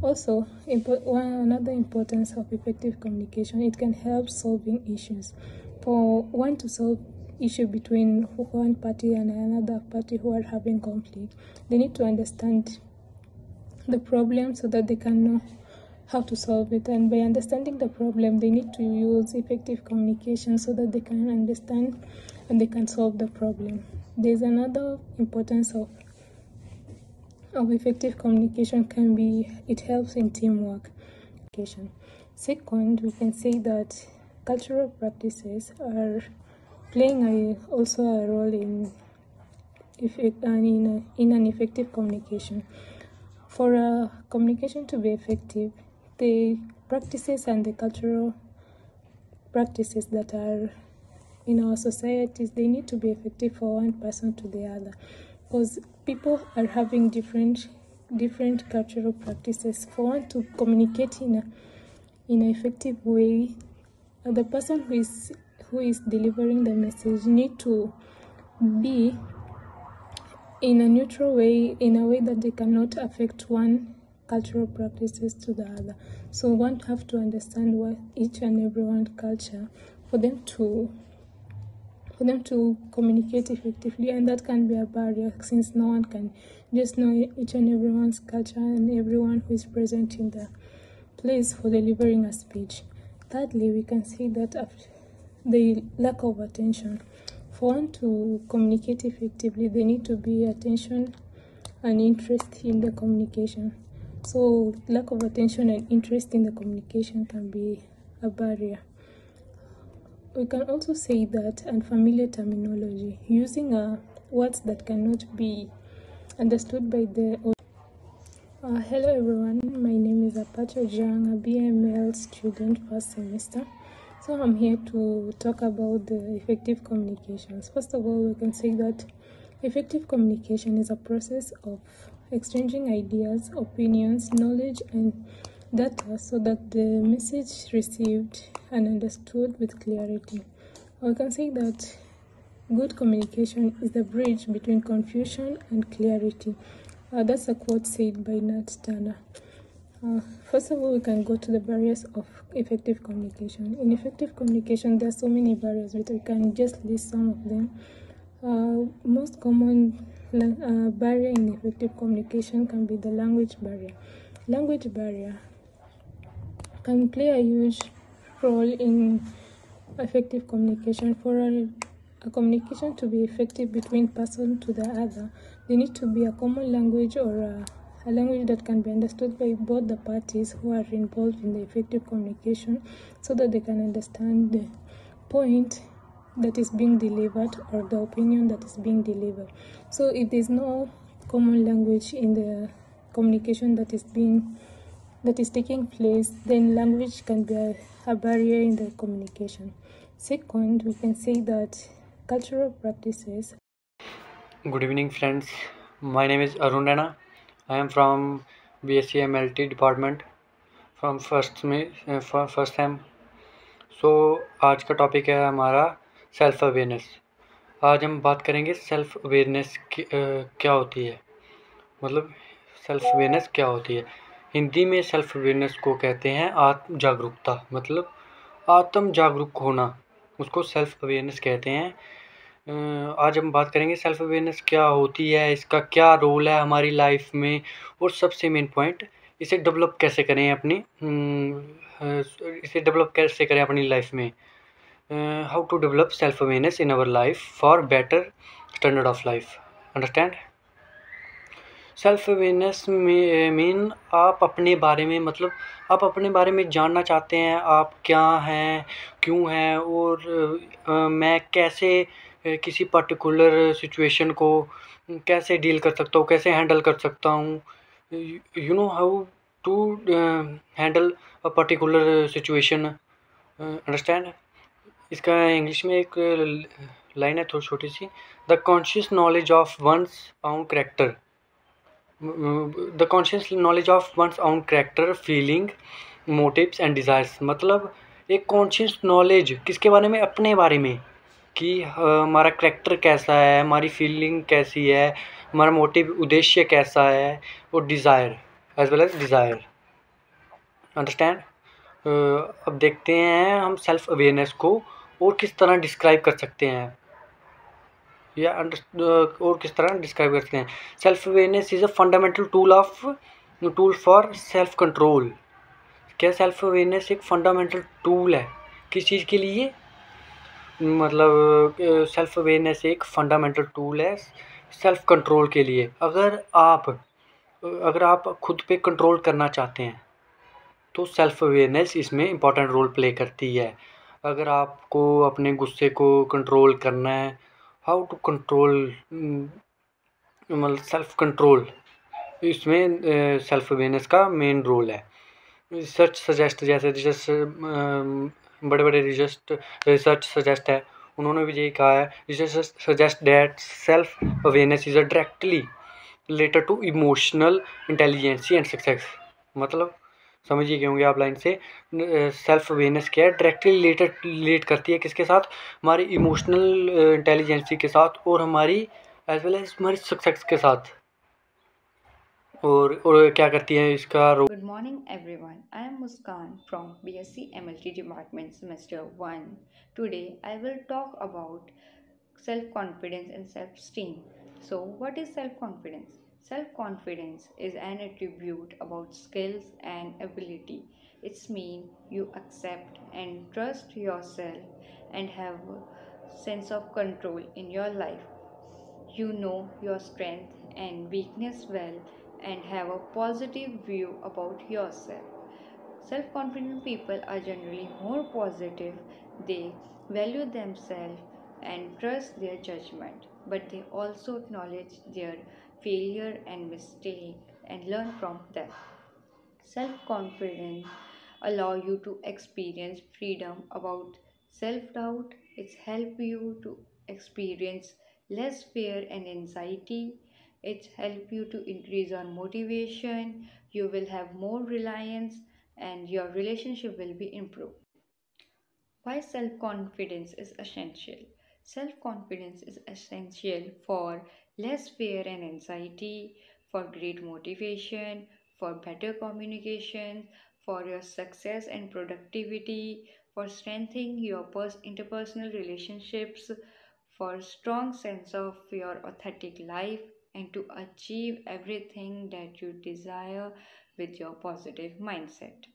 Also, another importance of effective communication, it can help solving issues. For one to solve issue between one party and another party who are having conflict, they need to understand the problem so that they can know how to solve it. And by understanding the problem, they need to use effective communication so that they can understand and they can solve the problem. There's another importance of effective communication can be, it helps in teamwork. Second, we can say that cultural practices are playing also a role in an effective communication. For a communication to be effective, the practices and the cultural practices that are in our societies, they need to be effective for one person to the other, because people are having different cultural practices. For one to communicate in an effective way, the person who is delivering the message need to be in a neutral way, in a way that they cannot affect one cultural practices to the other. So one have to understand what each and every one culture for them to communicate effectively, and that can be a barrier since no one can just know each and everyone's culture and everyone who is present in the place for delivering a speech. Thirdly, we can see that the lack of attention. For one to communicate effectively, they need to be attention and interest in the communication. So lack of attention and interest in the communication can be a barrier. We can also say that unfamiliar terminology, using words that cannot be understood by the audience. Hello everyone, my name is Apach Ajang, a BML student first semester. So I'm here to talk about the effective communications. First of all, we can say that effective communication is a process of exchanging ideas, opinions, knowledge, and data so that the message received and understood with clarity. We can say that good communication is the bridge between confusion and clarity. That's a quote said by Nat Turner. First of all, we can go to the barriers of effective communication. In effective communication, there are so many barriers, but we can just list some of them. Most common barrier in effective communication can be the language barrier. Language barrier can play a huge role in effective communication. For a communication to be effective between person to the other, there need to be a common language or a language that can be understood by both the parties who are involved in the effective communication, so that they can understand the point that is being delivered or the opinion that is being delivered. So if there's no common language in the communication that is taking place, then language can be a barrier in the communication. Second, we can say that cultural practices. Good evening, friends. My name is Arun Raina. I am from B.Sc MLT department from first sem. So आज का topic है हमारा self awareness. आज हम बात करेंगे self awareness क्या होती है, मतलब सेल्फ अवेयरनेस क्या होती है। हिंदी में सेल्फ अवेयरनेस को कहते हैं आत्म जागरूकता, मतलब आत्म जागरूक होना, उसको सेल्फ अवेयरनेस कहते हैं। आज हम बात करेंगे सेल्फ अवेयरनेस क्या होती है, इसका क्या रोल है हमारी लाइफ में, और सबसे मेन पॉइंट इसे डेवलप कैसे करें अपनी लाइफ में। How to develop self awareness in our life for better standard of life. Understand? Self awareness में मीन आप अपने बारे में, मतलब आप अपने बारे में जानना चाहते हैं, आप क्या हैं, क्यों हैं, और मैं कैसे किसी पर्टिकुलर सिचुएशन को कैसे डील कर सकता हूँ, कैसे हैंडल कर सकता हूँ। You know how to handle a particular situation. Understand? इसका इंग्लिश में एक लाइन है थोड़ी छोटी सी, the conscious knowledge of one's own character, the conscious knowledge of one's own character, feeling, motives and desires. मतलब एक कॉन्शियस नॉलेज किसके बारे में, अपने बारे में, कि हमारा कैरेक्टर कैसा है, हमारी फीलिंग कैसी है, हमारा मोटिव उद्देश्य कैसा है, और desire as well as desire. Understand? अब देखते हैं हम सेल्फ अवेयरनेस को और किस तरह डिस्क्राइब कर सकते हैं, या और किस तरह डिस्क्राइब करते हैं। Self awareness is a fundamental tool for self control. क्या सेल्फ अवेयरनेस एक फंडामेंटल टूल है किस चीज़ के लिए, मतलब सेल्फ अवेयरनेस एक फंडामेंटल टूल है सेल्फ कंट्रोल के लिए। अगर आप खुद पे कंट्रोल करना चाहते हैं तो सेल्फ अवेयरनेस इसमें इम्पॉर्टेंट रोल प्ले करती है। अगर आपको अपने गुस्से को कंट्रोल करना है, हाउ टू कंट्रोल, मतलब सेल्फ कंट्रोल, इसमें सेल्फ अवेयरनेस का मेन रोल है। रिसर्च सजेस्ट, जैसे बड़े बड़े रिसर्च सजेस्ट है, उन्होंने भी यही कहा है, research suggest that self awareness is directly related to emotional intelligence and success. मतलब समझिए क्यों होंगे आप लाइन से, सेल्फ अवेयरनेस क्या है, डायरेक्टली रिलेट करती है किसके साथ, हमारी इमोशनल इंटेलिजेंसी के साथ, और हमारी एज वेल एज हमारी सक्सेस के साथ। और क्या करती है इसका role. Good morning everyone. I am Muskan from B.Sc MLT Department Semester 1. Today I will talk about self-confidence and self-esteem. So what is self-confidence? Self-confidence is an attribute about skills and ability. It's mean you accept and trust yourself and have a sense of control in your life. You know your strength and weakness well and have a positive view about yourself. Self confident people are generally more positive, they value themselves and trust their judgment, but they also acknowledge their failure and mistake and learn from them. Self-confidence allow you to experience freedom about self-doubt. It's help you to experience less fear and anxiety. It help you to increase your motivation. You will have more reliance and your relationship will be improved. Why self confidence is essential? Self confidence is essential for less fear and anxiety, for great motivation, for better communication, for your success and productivity, for strengthening your interpersonal relationships, for strong sense of your authentic life, and to achieve everything that you desire with your positive mindset.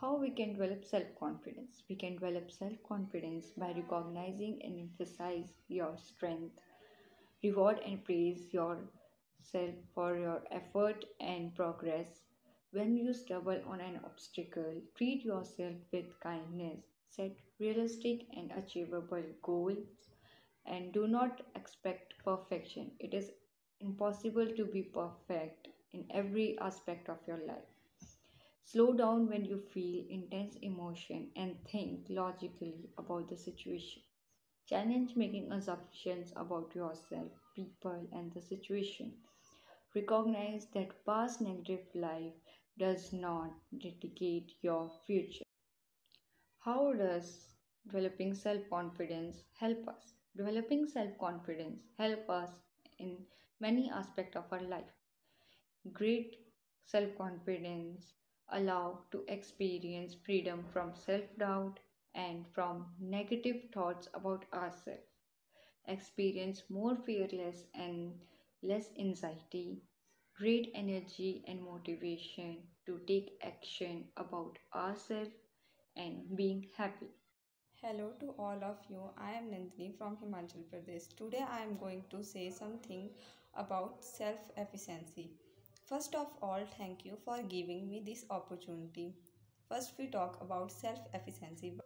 How we can develop self confidence? We can develop self confidence by recognizing and emphasize your strength, reward and praise yourself for your effort and progress. When you stumble on an obstacle, treat yourself with kindness, set realistic and achievable goals, and do not expect perfection. It is impossible to be perfect in every aspect of your life. Slow down when you feel intense emotion and think logically about the situation. Challenge making assumptions about yourself, people, and the situation. Recognize that past negative life does not dictate your future. How does developing self confidence help us? Developing self confidence help us in many aspects of our life. Great self confidence allow to experience freedom from self doubt and from negative thoughts about ourselves. Experience more fearless and less anxiety, great energy and motivation to take action about ourselves and being happy. Hello to all of you. I am Nandini from Himachal Pradesh. Today I am going to say something about self-efficiency. First of all, thank you for giving me this opportunity. First we talk about self-efficiency.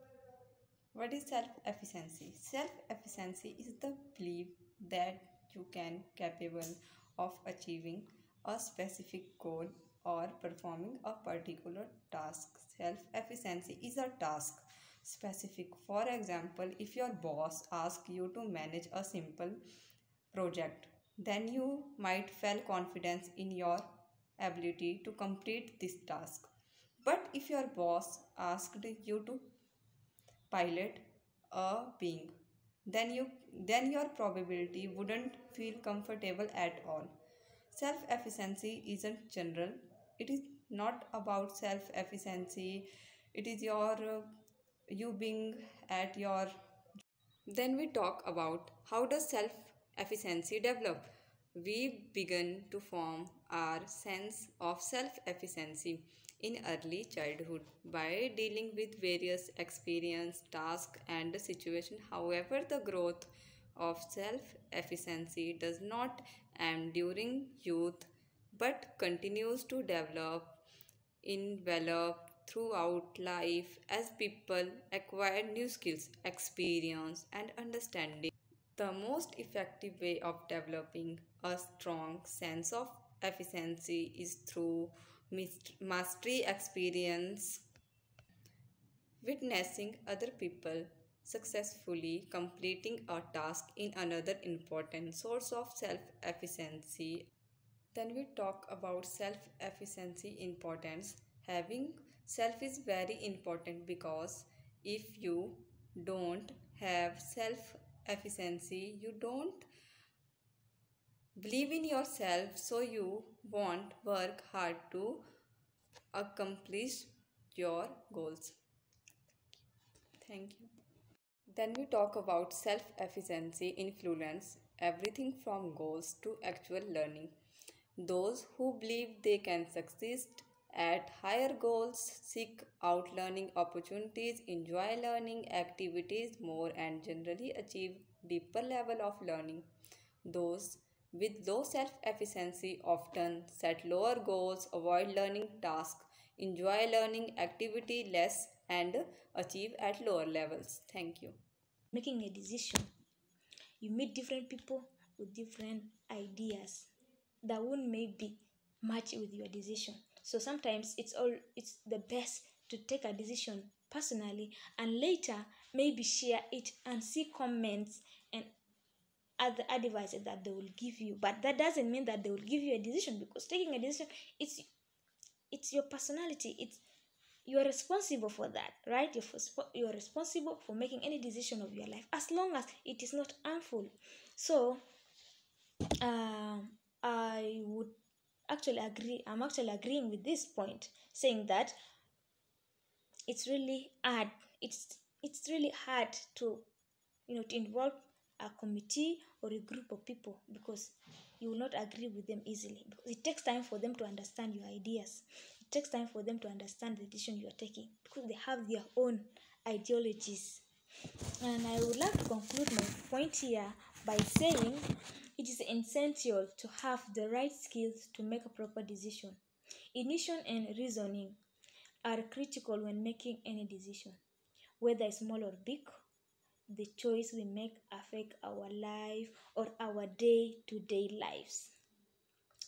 What is self-efficiency? Self-efficiency is the belief that you can capable of achieving a specific goal or performing a particular task. Self-efficiency is a task specific. For example, if your boss asks you to manage a simple project, then you might feel confidence in your ability to complete this task. But if your boss asked you to pilot a being, then your probability wouldn't feel comfortable at all. Self-efficiency isn't general. It is not about self-efficiency. It is your you being at your. Then we talk about how does self-efficiency develop. We begin to form our sense of self-efficiency in early childhood by dealing with various experience, tasks and situation. However, the growth of self-efficiency does not end during youth but continues to develop throughout life as people acquire new skills, experience, and understanding. The most effective way of developing a strong sense of efficiency is through mastery experience, witnessing other people successfully completing a task in another important source of self efficiency. Then we talk about self-efficiency importance. Having self is very important because if you don't have self-efficiency, you don't believe in yourself, so you won't work hard to accomplish your goals. Thank you. Then we talk about self-efficiency influence everything from goals to actual learning. Those who believe they can succeed at higher goals seek out learning opportunities, enjoy learning activities more, and generally achieve deeper level of learning. Those with low self-efficiency often set lower goals, avoid learning tasks, enjoy learning activity less, and achieve at lower levels. Thank you. Making a decision, you meet different people with different ideas that won't maybe match with your decision. So sometimes it's the best to take a decision personally and later maybe share it and see comments and other advices that they will give you. But that doesn't mean that they will give you a decision, because taking a decision, it's your personality. You are responsible for that, right? You're responsible for making any decision of your life as long as it is not harmful. So I would actually agree. I'm actually agreeing with this point, saying that it's really hard. It's really hard to to involve a committee or a group of people, because you will not agree with them easily, because it takes time for them to understand your ideas. It takes time for them to understand the decision you are taking, because they have their own ideologies. And I would like to conclude my point here by saying it is essential to have the right skills to make a proper decision. Intuition and reasoning are critical when making any decision, whether small or big. The choice we make affect our life or our day-to-day lives.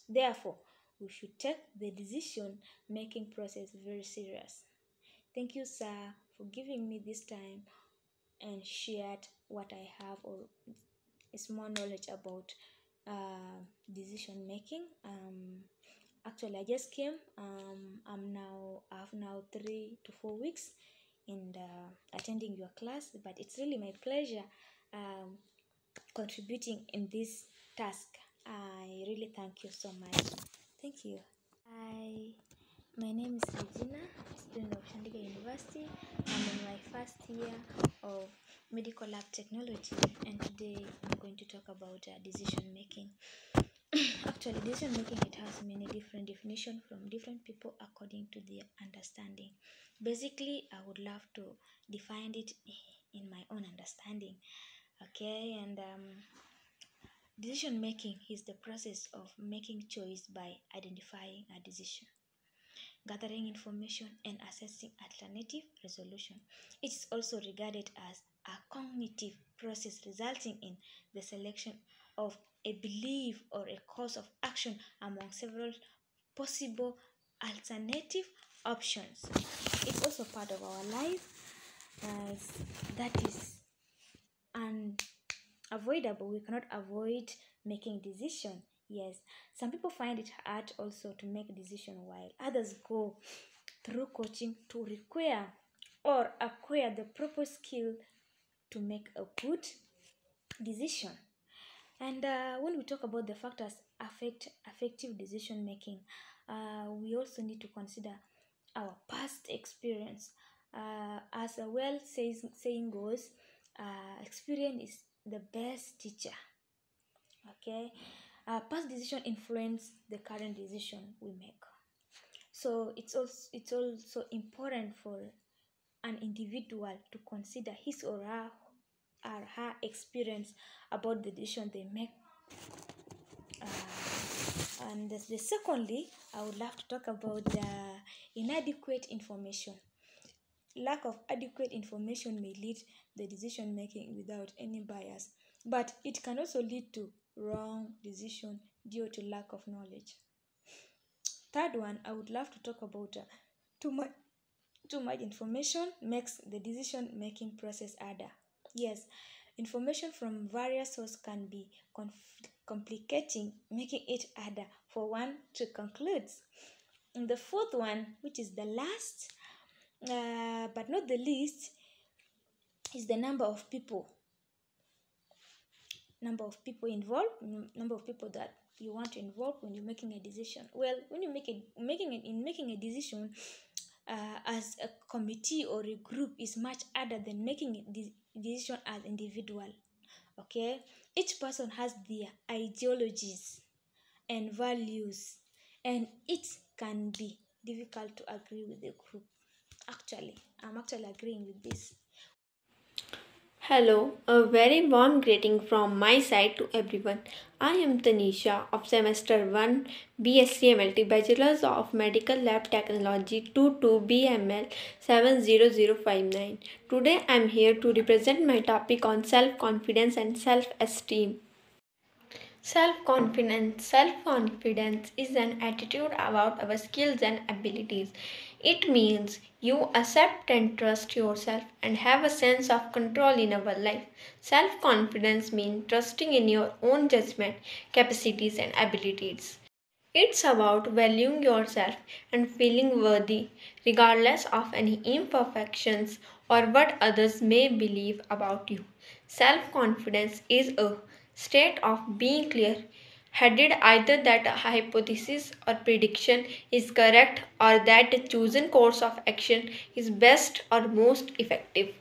Therefore, we should take the decision making process very serious. Thank you, sir, for giving me this time and shared what I have or small knowledge about decision making. Actually, I just came. I've now 3 to 4 weeks in attending your class, but it's really my pleasure contributing in this task. I really thank you so much. Thank you. My name is Regina, student of Chandigarh University. I'm in my first year of medical lab technology, and today I'm going to talk about decision making. Actually, decision making, it has many different definitions from different people according to their understanding. Basically, I would love to define it in my own understanding. Okay, and decision making is the process of making choice by identifying a decision, gathering information, and assessing alternative resolution. It is also regarded as a cognitive process resulting in the selection of a belief or a course of action among several possible alternative options. It's also part of our life, as that is unavoidable. We cannot avoid making decision. Yes, some people find it hard also to make a decision, while others go through coaching to require or acquire the proper skill to make a good decision. And when we talk about the factors affect effective decision making, we also need to consider our past experience. As a saying goes, experience is the best teacher. Okay, past decision influence the current decision we make. So it's also important for an individual to consider his or her experience about the decision they make. And secondly, I would love to talk about the inadequate information. Lack of adequate information may lead the decision making without any bias, but it can also lead to wrong decision due to lack of knowledge. Third one, I would love to talk about too much information makes the decision making process harder. Yes, information from various sources can be complicating, making it harder for one to conclude. And the fourth one, which is the last but not the least, is the number of people involved, number of people that you want to involve when you're making a decision. Well, when you're making a decision as a committee or a group is much harder than making a decision as individual. Okay, each person has their ideologies and values, and it can be difficult to agree with the group. I'm actually agreeing with this. Hello, a very warm greeting from my side to everyone. I am Tanisha of Semester 1 B.Sc MLT Bachelors of Medical Lab Technology 22 BML 70059. Today I am here to represent my topic on self-confidence and self-esteem. Self-confidence is an attitude about our skills and abilities. It means you accept and trust yourself and have a sense of control in our life. Self-confidence means trusting in your own judgment, capacities, and abilities. It's about valuing yourself and feeling worthy, regardless of any imperfections or what others may believe about you. Self-confidence is a state of being clear headed, either that a hypothesis or prediction is correct or that a chosen course of action is best or most effective.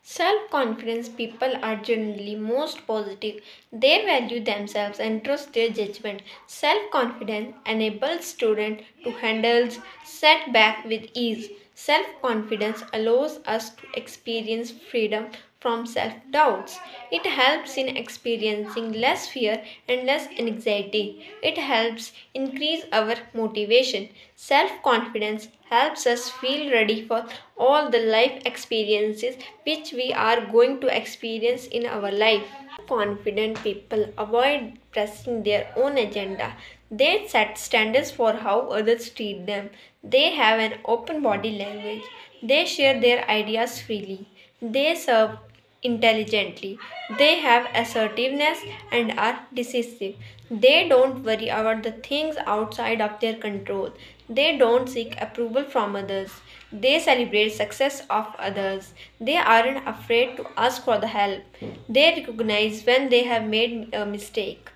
Self-confidence people are generally most positive. They value themselves and trust their judgment. Self-confidence enables students to handle setbacks with ease. Self-confidence allows us to experience freedom from self-doubts. It helps in experiencing less fear and less anxiety. It helps increase our motivation. Self-confidence helps us feel ready for all the life experiences which we are going to experience in our life. Confident people avoid pressing their own agenda. They set standards for how others treat them. They have an open body language. They share their ideas freely. They serve intelligently. They have assertiveness and are decisive. They don't worry about the things outside of their control. They don't seek approval from others. They celebrate success of others. They aren't afraid to ask for the help. They recognize when they have made a mistake.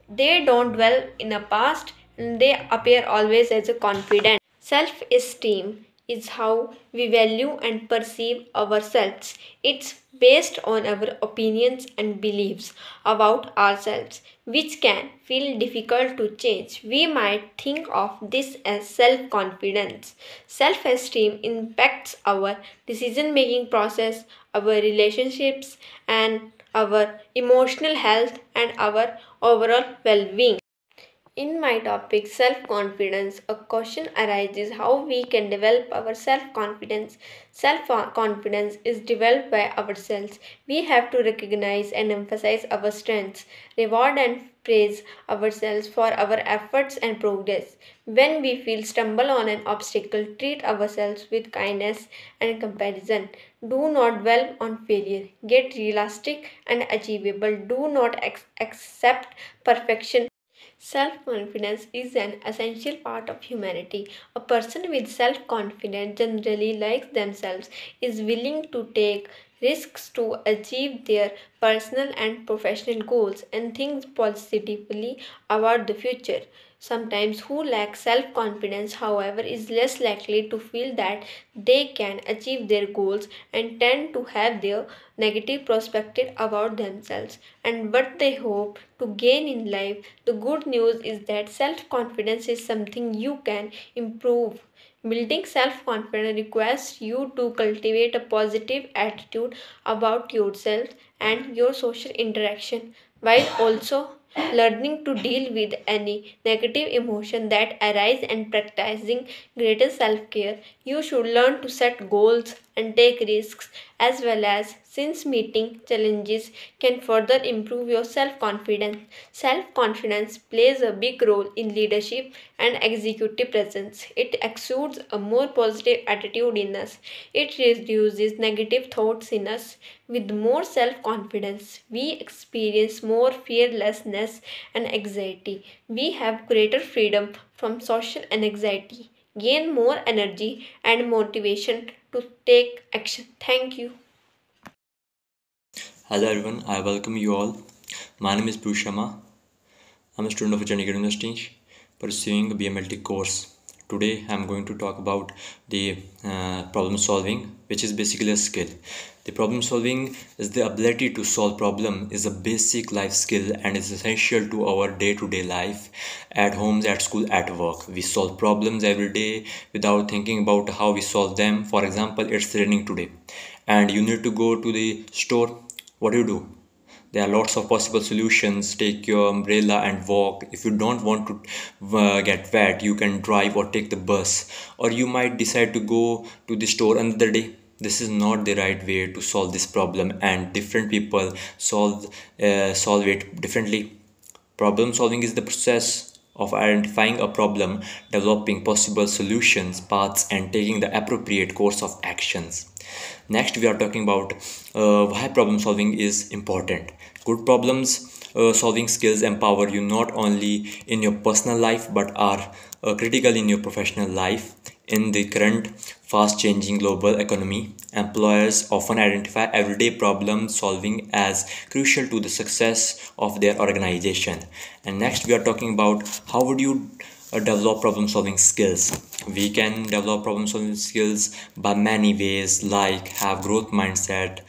They don't dwell in a past, and they appear always as a confident. Self esteem is how we value and perceive ourselves. It's based on our opinions and beliefs about ourselves, which can feel difficult to change. We might think of this as self confidence. Self esteem impacts our decision making process, our relationships, and our emotional health and our overall well being. In my topic self confidence, a question arises how we can develop our self confidence. Self confidence is developed by ourselves. We have to recognize and emphasize our strengths, reward and praise ourselves for our efforts and progress. When we feel stumble on an obstacle, treat ourselves with kindness and comparison. Do not dwell on failure. Get realistic and achievable. Do not accept perfection. Self confidence is an essential part of humanity. A person with self confidence generally likes themselves, is willing to take risks to achieve their personal and professional goals, and thinks positively about the future. Sometimes who lack self confidence, however, is less likely to feel that they can achieve their goals and tend to have their negative perspective about themselves and what they hope to gain in life. The good news is that self confidence is something you can improve. Building self confidence requires you to cultivate a positive attitude about yourself and your social interaction while also learning to deal with any negative emotion that arise and practicing greater self-care. You should learn to set goals and take risks as well as since meeting challenges can further improve your self-confidence. Self-confidence plays a big role in leadership and executive presence. It exudes a more positive attitude in us. It reduces negative thoughts in us. With more self confidence, we experience more fearlessness and anxiety. We have greater freedom from social anxiety, gain more energy and motivation to take action. Thank you. Hello everyone, I welcome you all. My name is Piyush. I'm a student of Chandigarh University pursuing a BMLT course. Today I'm going to talk about the problem solving, which is basically a skill. The problem solving is the ability to solve problem is a basic life skill and is essential to our day-to-day life at homes, at school, at work. We solve problems every day without thinking about how we solve them. For example, it's raining today and you need to go to the store. What do? There are lots of possible solutions. Take your umbrella and walk. If you don't want to get wet, you can drive or take the bus, or you might decide to go to the store another day. This is not the right way to solve this problem, and different people solve it differently. Problem solving is the process of identifying a problem, developing possible solutions, paths, and taking the appropriate course of actions. Next, we are talking about why problem solving is important. Good problems solving skills empower you not only in your personal life but are critical in your professional life. In the current fast changing global economy, employers often identify everyday problem solving as crucial to the success of their organization. And next, we are talking about how would you develop problem solving skills. We can develop problem solving skills by many ways, like have growth mindset,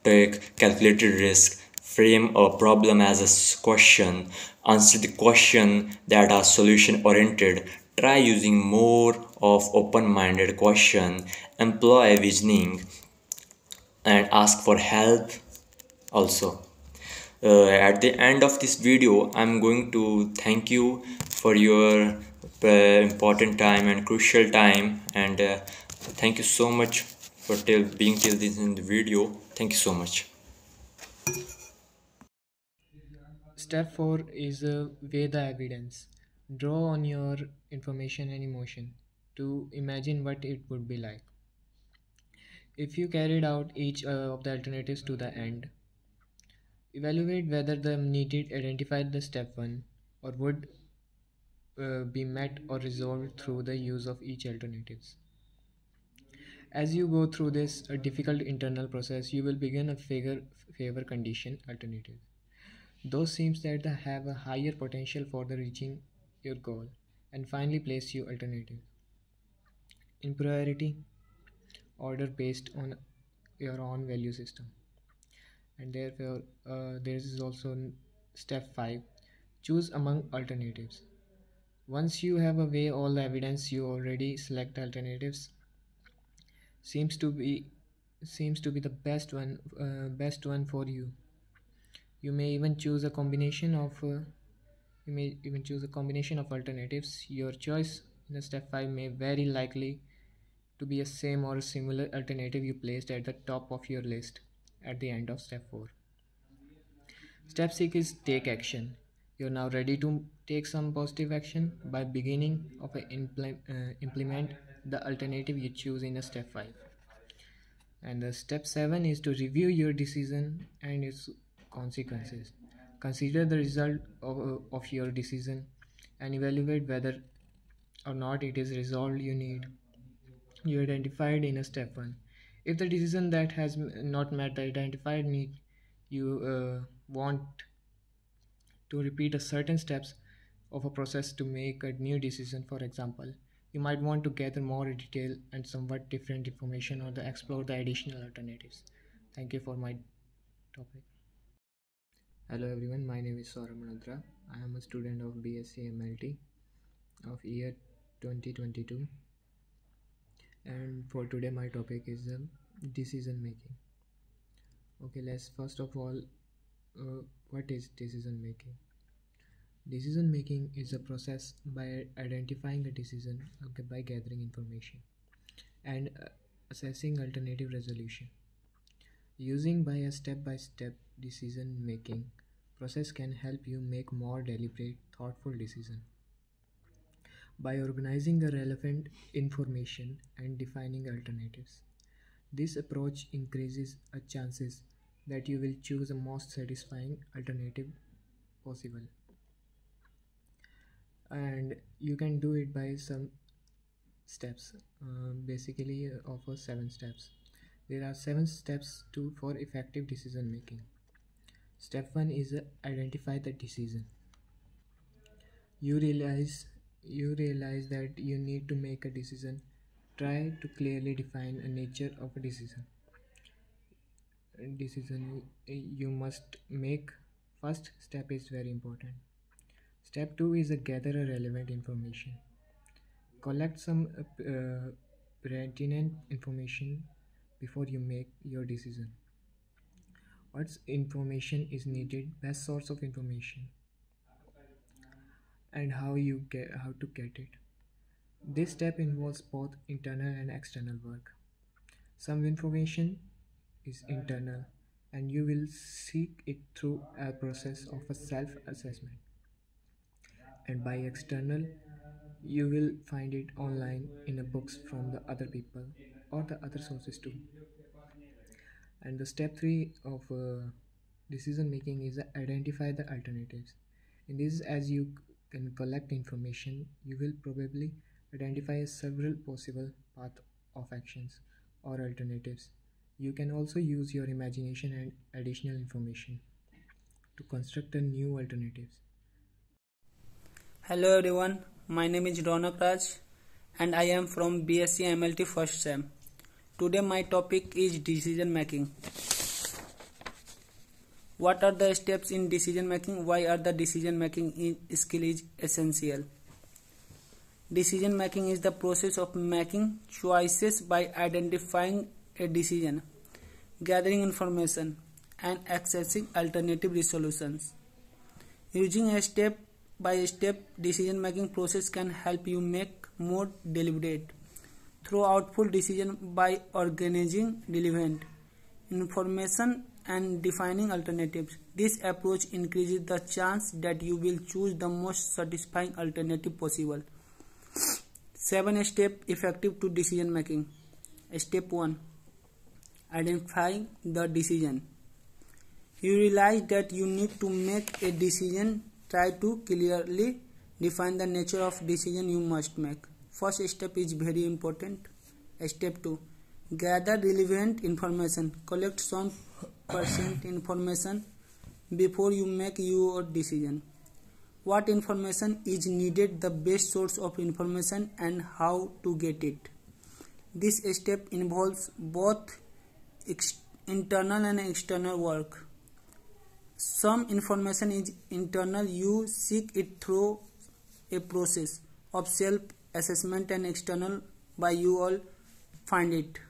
take calculated risk, frame a problem as a question, answer the question that are solution oriented, try using more of open-minded question, employ visioning, and ask for help also. At the end of this video, I'm going to thank you for your important time and crucial time, and thank you so much for being till this in the video. Thank you so much. Step 4 is weigh the evidence. Draw on your information and emotion to imagine what it would be like. If you carried out each of the alternatives to the end, Evaluate whether the needed identified the step 1 or would be met or resolved through the use of each alternatives. As you go through this difficult internal process, you will begin a favor condition alternative. Those seems that have a higher potential for the reaching your goal, and finally place your alternative in priority order based on your own value system. And therefore, there is also step 5: choose among alternatives. Once you have weighed all the evidence, you already select alternatives seems to be the best one for you. You may even choose a combination of alternatives. Your choice in step 5 may very likely to be a same or a similar alternative you placed at the top of your list at the end of step 4. Step 6 is take action. You're now ready to take some positive action by beginning of implement the alternative you choose in a step 5. And the step 7 is to review your decision and its consequences. Consider the result of your decision and evaluate whether or not it is resolved you identified in a step 1. If the decision that has not met the identified need, you want to repeat a certain steps of a process to make a new decision. For example, you might want to gather more detailed and somewhat different information or to explore the additional alternatives. Thank you for my topic. Hello everyone, my name is Sourabh. I am a student of B.Sc MLT of year 2022, and for today my topic is decision making. Okay, let's first of all, what is decision making? Decision making is a process by identifying a decision by gathering information and assessing alternative resolution. Using by a step-by-step decision making process can help you make more deliberate, thoughtful decision. By organizing the relevant information and defining alternatives, this approach increases the chances that you will choose the most satisfying alternative possible. And you can do it by some steps. Basically offers 7 steps. There are 7 steps for effective decision making. Step 1 is identify the decision. You realize that you need to make a decision. Try to clearly define a nature of a decision you must make. First step is very important. Step 2 is gather a relevant information. Collect some pertinent information before you make your decision. What information is needed, best source of information, and how to get it. This step involves both internal and external work. Some information is internal and you will seek it through a process of a self-assessment, and by external you will find it online in books from the other people or the other sources too. And the step 3 of decision making is identify the alternatives. In this, as you can collect information, you will probably identify several possible paths of actions or alternatives. You can also use your imagination and additional information to construct a new alternatives. Hello everyone, my name is Raunak and I am from B.Sc MLT first sem. Today my topic is decision making. What are the steps in decision making? Why are the decision making skill is essential? Decision making is the process of making choices by identifying a decision, gathering information, and accessing alternative resolutions. Using a step-by-step decision-making process can help you make more deliberate, thoughtful decisions by organizing relevant information and defining alternatives. This approach increases the chance that you will choose the most satisfying alternative possible. 7 steps effective to decision making. Step 1. Identifying the decision. You realize that you need to make a decision. Try to clearly define the nature of decision you must make. First step is very important. Step 2. Gather relevant information. Collect some percent information before you make your decision. What information is needed, the best source of information, and how to get it. This step involves both internal and external work. Some information is internal. You seek it through a process of self-assessment, and external by you all find it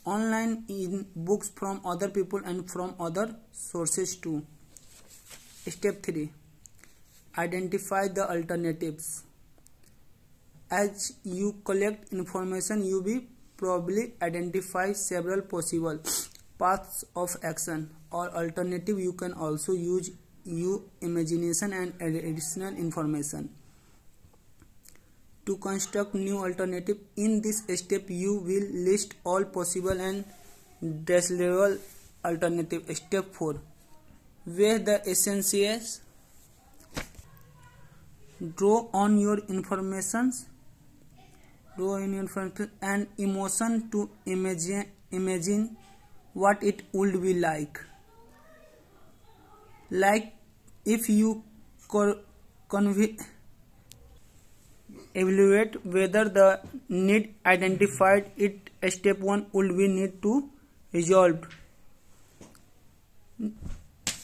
online in books from other people and from other sources too. Step 3. Identify the alternatives. As you collect information, you will probably identify several possible paths of action or alternative. You can also use your imagination and additional information to construct new alternative. In this step, you will list all possible and desirable alternative. Step 4. Weigh the essentials. Draw on your information and emotion to imagine what it would be like. Like if you evaluate whether the need identified it, step 1 would be need to resolve.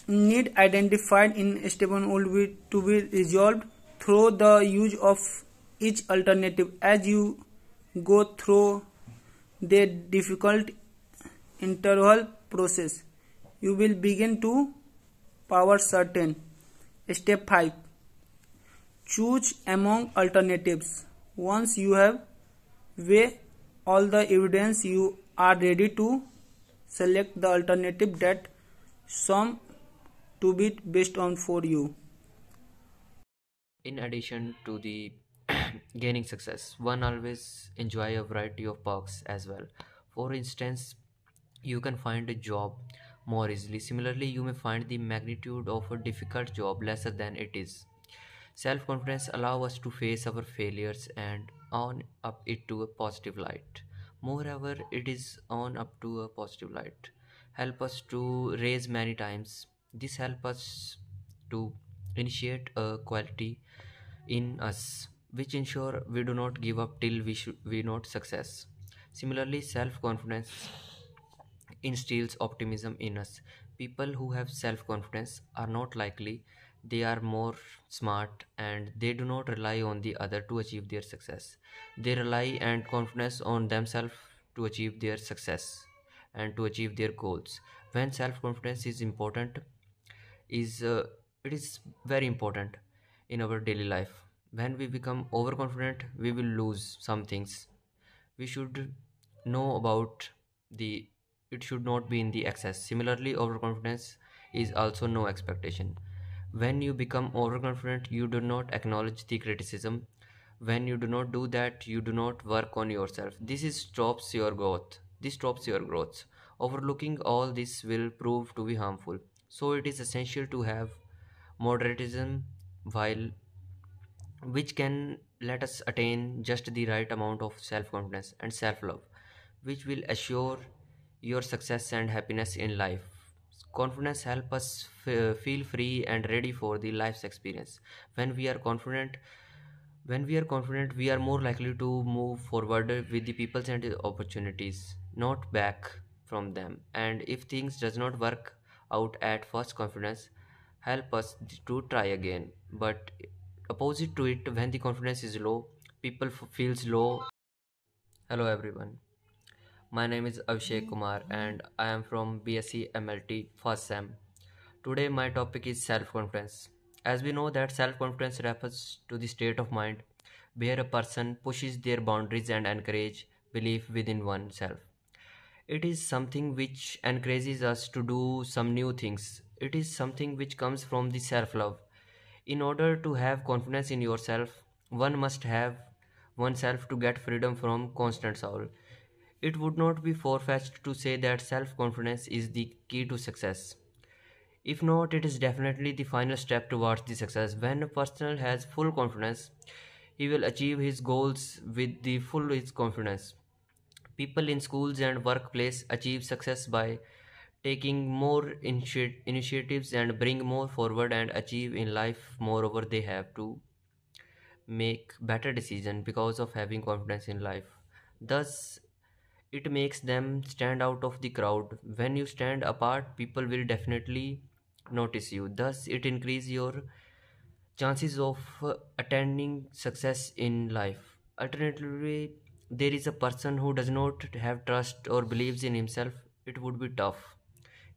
Need identified in step 1 would be to be resolved through the use of each alternative. As you go through the difficult interval process, you will begin to power certain. Step 5. Choose among alternatives. Once you have weighed all the evidence, you are ready to select the alternative that some to be based on for you. In addition to the gaining success, one always enjoy a variety of perks as well. For instance, you can find a job more easily. Similarly, you may find the magnitude of a difficult job lesser than it is. Self-confidence allows us to face our failures and on up it to a positive light. Moreover, it is on up to a positive light. Help us to raise many times. This help us to initiate a quality in us which ensure we do not give up till we note success. Similarly, self-confidence instills optimism in us. People who have self-confidence are not likely, they are more smart, and they do not rely on the other to achieve their success. They rely and confidence on themselves to achieve their success and to achieve their goals. When self-confidence is important, is it is very important in our daily life. When we become overconfident, we will lose some things. We should know about the it should not be in the excess. Similarly, overconfidence is also no expectation. When you become overconfident, you do not acknowledge the criticism. When you do not do that, you do not work on yourself. This stops your growth. Overlooking all this will prove to be harmful. So it is essential to have moderatism, while which can let us attain just the right amount of self-confidence and self-love, which will assure your success and happiness in life. Confidence helps us feel free and ready for the life's experience. When we are confident, we are more likely to move forward with the people and the opportunities, not back from them. And if things does not work out at first, confidence help us to try again. But opposite to it, when the confidence is low, people feels low. Hello everyone, my name is Abhishek Kumar and I am from B.Sc MLT first sem. Today my topic is self-confidence. As we know that self-confidence refers to the state of mind where a person pushes their boundaries and encourage belief within oneself. It is something which encourages us to do some new things. It is something which comes from the self-love. In order to have confidence in yourself, one must have oneself to get freedom from constant soul. It would not be far-fetched to say that self-confidence is the key to success. If not, it is definitely the final step towards the success. When a person has full confidence, he will achieve his goals with the full his confidence. People in schools and workplace achieve success by taking more initiatives and bring more forward and achieve in life. Moreover, they have to make better decision because of having confidence in life. Thus, it makes them stand out of the crowd. When you stand apart, people will definitely notice you. Thus, it increases your chances of attaining success in life. Alternatively, there is a person who does not have trust or believes in himself. It would be tough.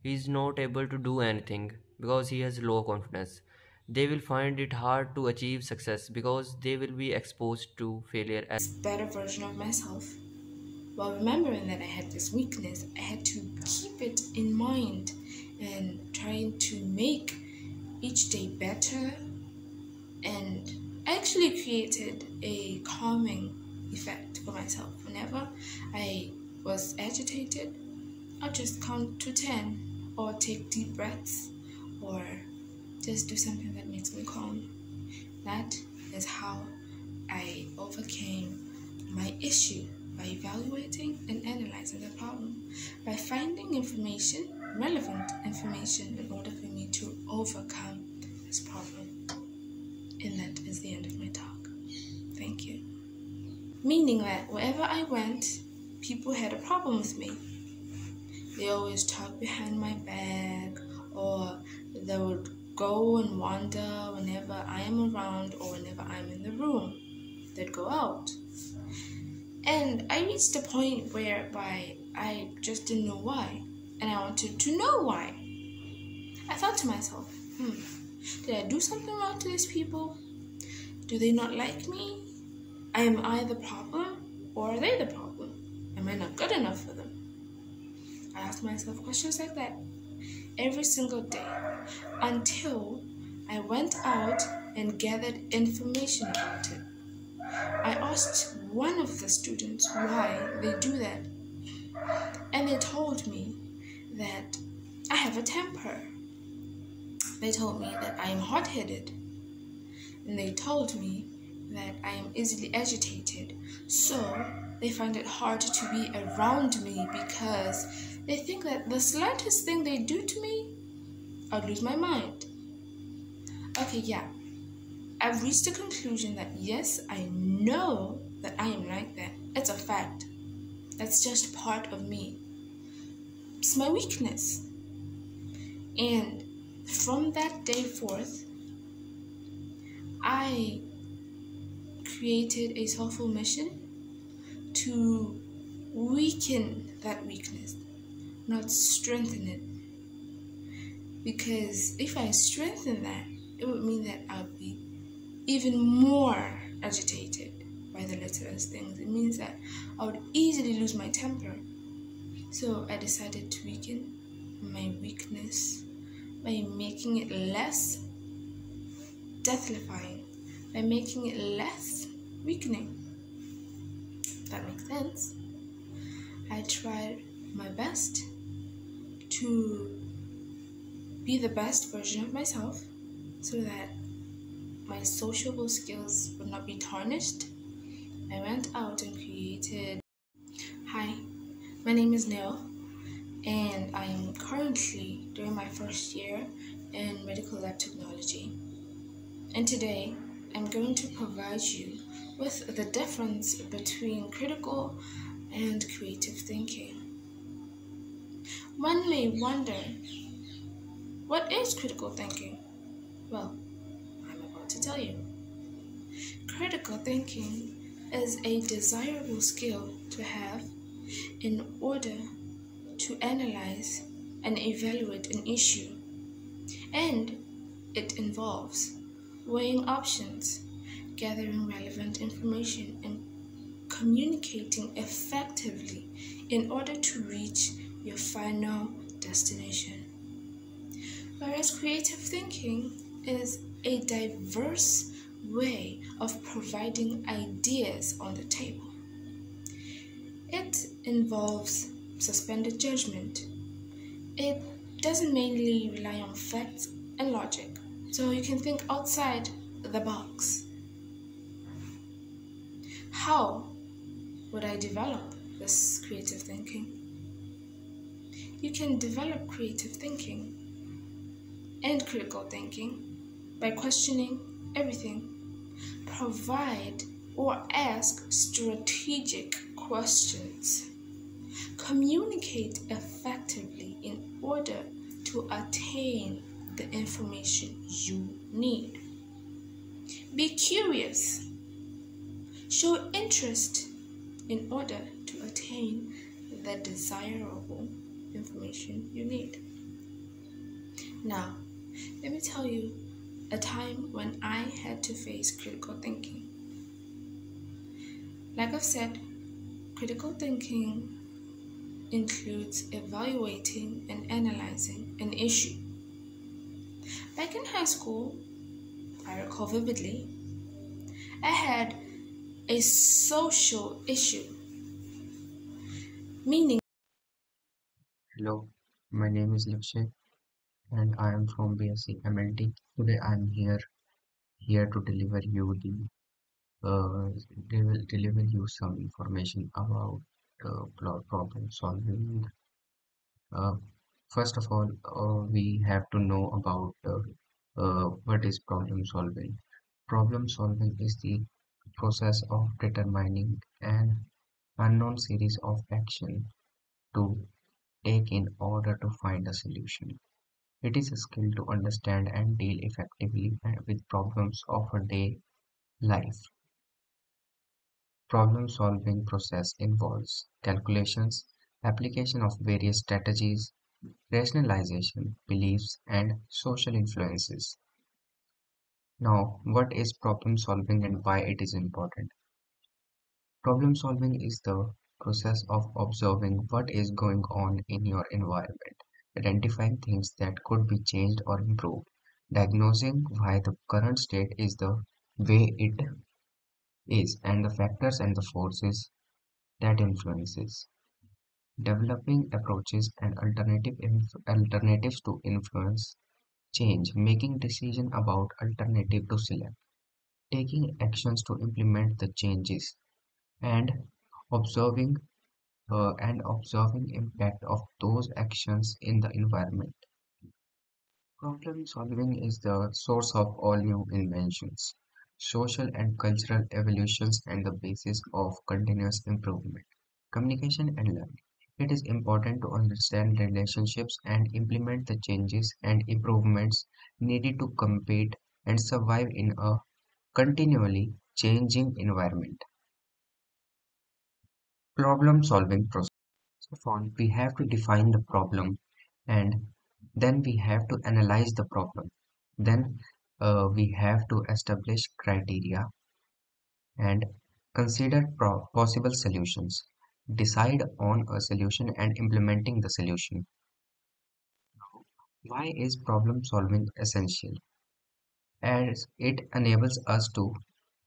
He is not able to do anything because he has low confidence. They will find it hard to achieve success because they will be exposed to failure as better version of myself. While remembering that I had this weakness, I had to keep it in mind and trying to make each day better. And I actually created a calming effect for myself. Whenever I was agitated, I'll just count to 10 or take deep breaths or just do something that makes me calm. That is how I overcame my issue, by evaluating and analyzing the problem, by finding information, relevant information, in order for me to overcome this problem. And that is the end of my talk. Thank you. Meaning that wherever I went, people had a problem with me. They always talk behind my back, or they would go and wander whenever I am around or whenever I'm in the room. They'd go out. And I reached a point whereby I just didn't know why. And I wanted to know why. I thought to myself, did I do something wrong to these people? Do they not like me? Am I the problem or are they the problem? Am I not good enough for them? I asked myself questions like that every single day until I went out and gathered information about it. I asked one of the students why they do that, and they told me that I have a temper. They told me that I am hot-headed, and they told me that I am easily agitated, so they find it hard to be around me because they think that the slightest thing they do to me, I'll lose my mind. Okay, yeah. I've reached a conclusion that yes, I know that I am like that. It's a fact. That's just part of me. It's my weakness. And from that day forth, I created a soulful mission to weaken that weakness, not strengthen it. Because if I strengthen that, it would mean that I'll be even more agitated by the littlest things. It means that I would easily lose my temper. So I decided to weaken my weakness by making it less death-defying, by making it less weakening. That makes sense. I tried my best to be the best version of myself so that my sociable skills would not be tarnished. I went out and created... Hi, my name is Neo, and I am currently doing my first year in medical lab technology. And today, I'm going to provide you with the difference between critical and creative thinking. One may wonder, what is critical thinking? Well, I'm about to tell you. Critical thinking is a desirable skill to have in order to analyze and evaluate an issue, and it involves weighing options, gathering relevant information, and communicating effectively in order to reach your final destination. Whereas creative thinking is a diverse way of providing ideas on the table. It involves suspended judgment. It doesn't mainly rely on facts and logic, so you can think outside the box. How would I develop this creative thinking? You can develop creative thinking and critical thinking by questioning everything. Provide or ask strategic questions. Communicate effectively in order to attain the information you need. Be curious. Show interest in order to attain the desirable information you need. Now, let me tell you a time when I had to face critical thinking. Like I've said, critical thinking includes evaluating and analyzing an issue. Back in high school, I recall vividly, I had a social issue, meaning. Hello, my name is Lakshaya and I am from B.Sc MLT. Today I am here to deliver you some information about problem solving. Uh, First of all, we have to know about what is problem solving. Problem solving is the process of determining an unknown series of action to take in order to find a solution. It is a skill to understand and deal effectively with problems of a day life. Problem-solving process involves calculations, application of various strategies, rationalization, beliefs, and social influences. Now, what is problem solving and why it is important? Problem solving is the process of observing what is going on in your environment, identifying things that could be changed or improved, diagnosing why the current state is the way it is, and the factors and the forces that influences, developing approaches and alternatives to influence change, making decision about alternative to select, taking actions to implement the changes, and observing observing impact of those actions in the environment. Problem solving is the source of all new inventions, social and cultural evolutions, and the basis of continuous improvement. Communication and learning. It is important to understand relationships and implement the changes and improvements needed to compete and survive in a continually changing environment. Problem solving process. So for we have to define the problem and then we have to analyze the problem. Then we have to establish criteria and consider possible solutions. Decide on a solution and implementing the solution. Why is problem solving essential? As it enables us to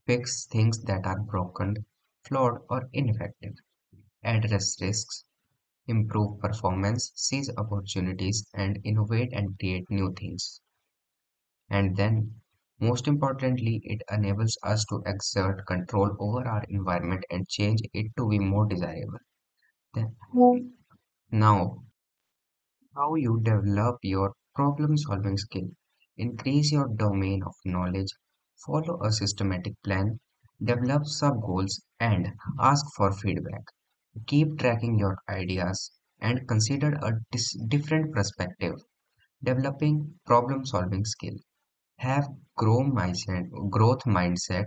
fix things that are broken, flawed, or ineffective, address risks, improve performance, seize opportunities, and innovate and create new things. And then, most importantly, it enables us to exert control over our environment and change it to be more desirable. Then, now, how you develop your problem solving skill. Increase your domain of knowledge, follow a systematic plan, develop sub goals, and ask for feedback. Keep tracking your ideas and consider a different perspective. Developing problem solving skill. Have growth mindset,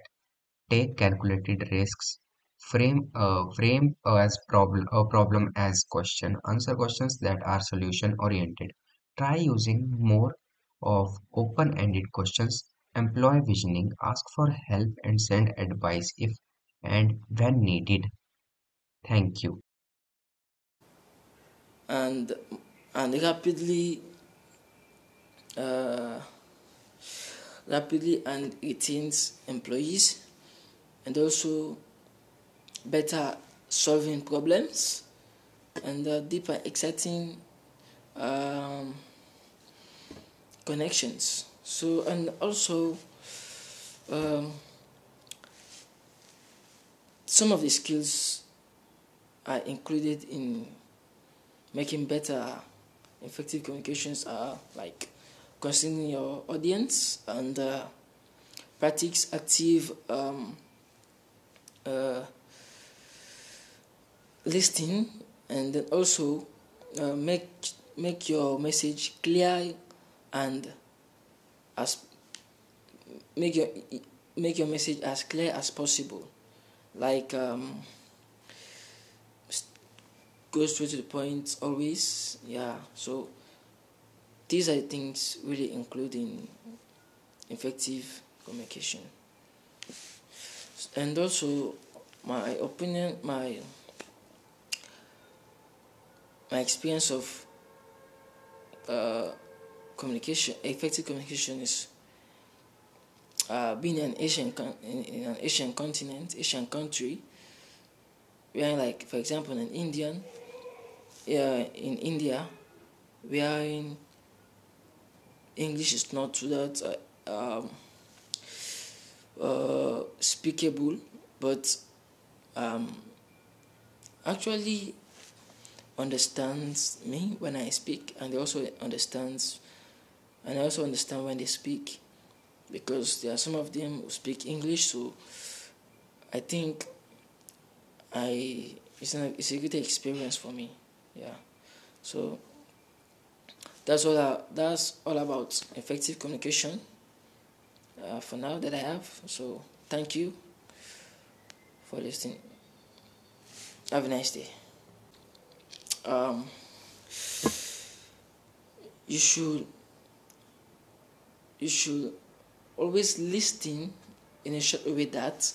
take calculated risks, frame as problem as question, answer questions that are solution oriented. Try using more of open-ended questions, employ visioning, ask for help and send advice if and when needed. Thank you. and uh, rapidly and retains employees, and also better solving problems, and deeper exciting um, connections. So, and also some of the skills are included in making better effective communications are like considering your audience and practice active listening, and then also make your message clear and as make your message as clear as possible, like go straight to the point always. Yeah, so these are things really include in effective communication. And also my opinion, my experience of communication, effective communication is being in an Asian continent, Asian country, where, like, for example, in India, where in English is not that speakable, but actually understands me when I speak, and they also understands, and I also understand when they speak, because there are some of them who speak English. So I think it's a good experience for me. Yeah. So that's all about effective communication for now that I have. So thank you for listening. Have a nice day. You should always listen in a short way that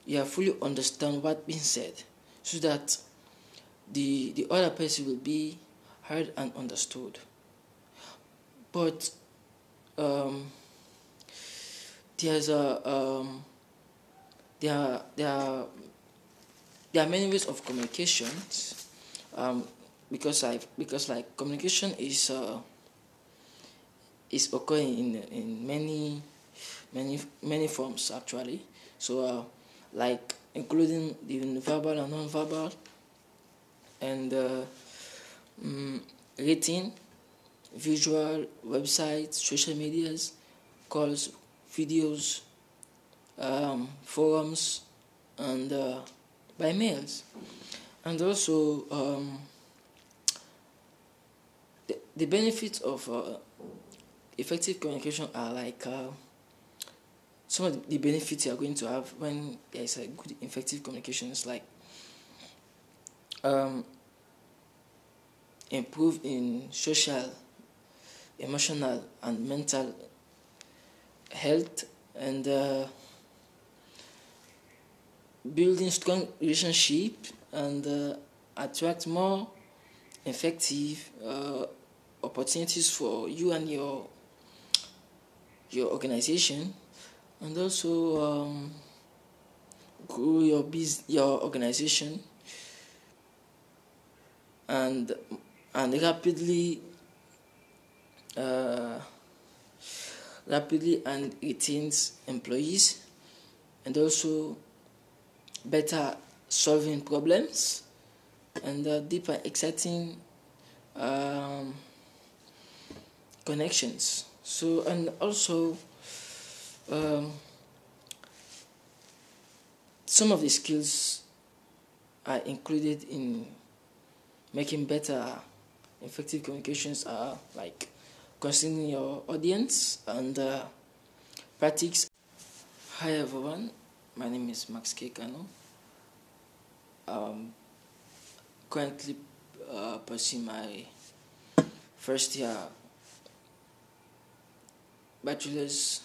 you fully understand what being said, so that the other person will be heard and understood. But there are many ways of communication, because like communication is occurring in many forms actually. So like including the verbal and non-verbal, and written, visual, websites, social medias, calls, videos, forums, and by mails. And also the benefits of effective communication are like some of the benefits you are going to have when there is a good effective communication is like improve in social, emotional, and mental health, and building strong relationship, and attract more effective opportunities for you and your organization, and also grow your organization, and rapidly and retains employees, and also better solving problems, and deeper exciting connections. So, and also some of the skills are included in making better effective communications are like considering your audience and practice. Hi everyone, my name is Max Kekano. Currently pursuing my first year bachelor's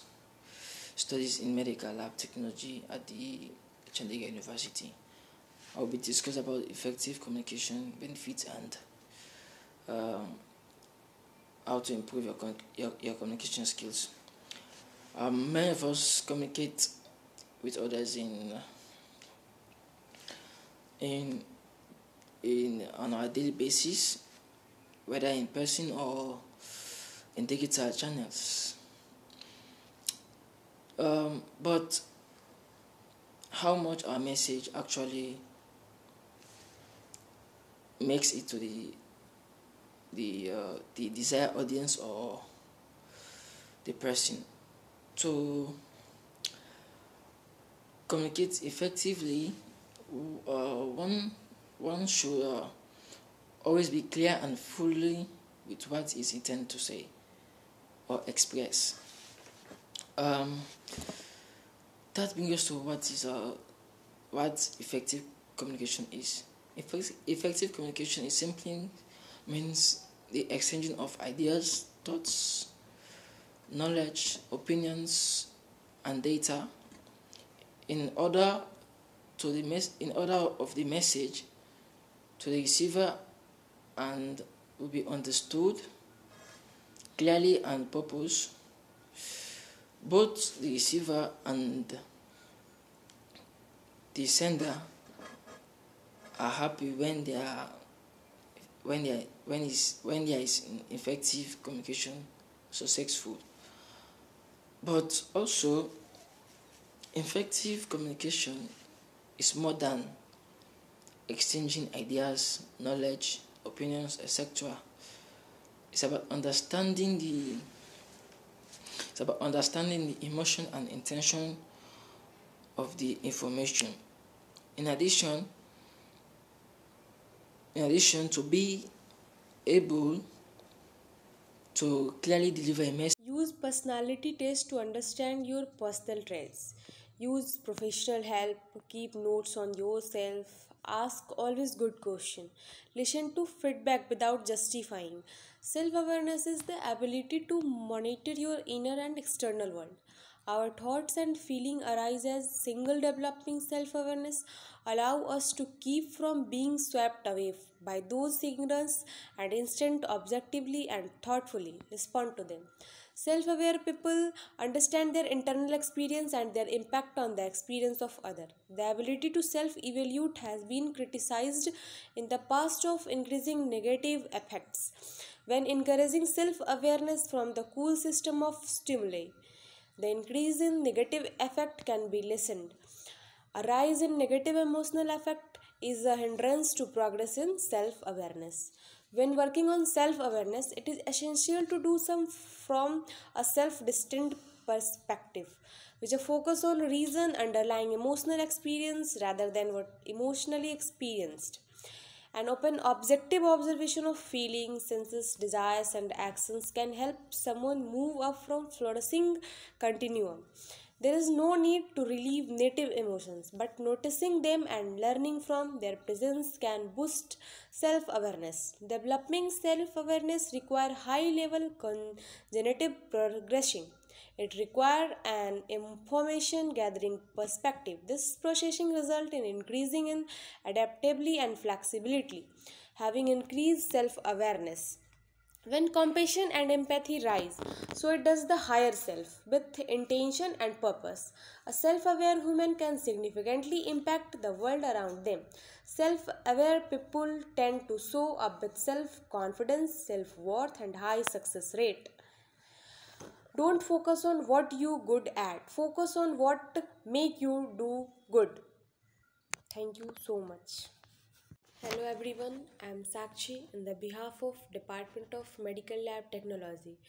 studies in medical lab technology at the Chandigarh University. I'll be discussing about effective communication benefits and how to improve your communication skills. Many of us communicate with others on our daily basis, whether in person or in digital channels. But how much our message actually makes it to the desired audience or the person. To communicate effectively, one should always be clear and fully with what is intended to say or express. That brings us to what effective communication is. Effective communication is simply means the exchanging of ideas, thoughts, knowledge, opinions, and data in order of the message to the receiver and will be understood clearly and purpose. Both the receiver and the sender are happy when there is effective communication successful. But also, effective communication is more than exchanging ideas, knowledge, opinions, etc. It's about understanding the emotion and intention of the information. In addition to be able to clearly deliver a message. Use personality tests to understand your personal traits. Use professional help. Keep notes on yourself. Ask always good question. Listen to feedback without justifying. Self-awareness is the ability to monitor your inner and external world. Our thoughts and feelings arise as single. Developing self-awareness allow us to keep from being swept away by those signals and instead objectively and thoughtfully respond to them. Self-aware people understand their internal experience and their impact on the experience of others. The ability to self-evaluate has been criticized in the past of increasing negative effects when encouraging self-awareness from the cool system of stimuli. The increase in negative effect can be lessened. A rise in negative emotional affect is a hindrance to progress in self-awareness. When working on self-awareness, it is essential to do some from a self-distinct perspective, which a focus on reason underlying emotional experience rather than what emotionally experienced. An open objective observation of feelings, senses, desires, and actions can help someone move up from flourishing continuum. There is no need to relieve native emotions, but noticing them and learning from their presence can boost self-awareness. Developing self-awareness requires high-level cognitive progression. It requires an information gathering perspective. This processing results in increasing in adaptability and flexibility, having increased self-awareness. When compassion and empathy rise, so it does the higher self with intention and purpose. A self aware human can significantly impact the world around them. Self aware people tend to show up with self confidence, self worth, and high success rate. Don't focus on what you good at. Focus on what make you do good. Thank you so much. Hello everyone, I am Sakshi on the behalf of Department of Medical Lab Technology.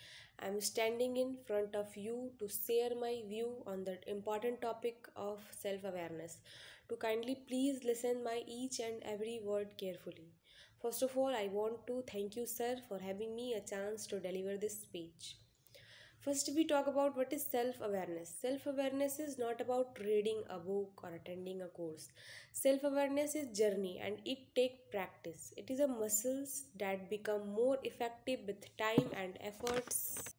I am standing in front of you to share my view on the important topic of self-awareness. To kindly please listen my each and every word carefully. First of all, I want to thank you sir for having me a chance to deliver this speech. First, we talk about what is self awareness. Self awareness is not about reading a book or attending a course. Self awareness is journey and it takes practice. It is a muscles that become more effective with time and efforts.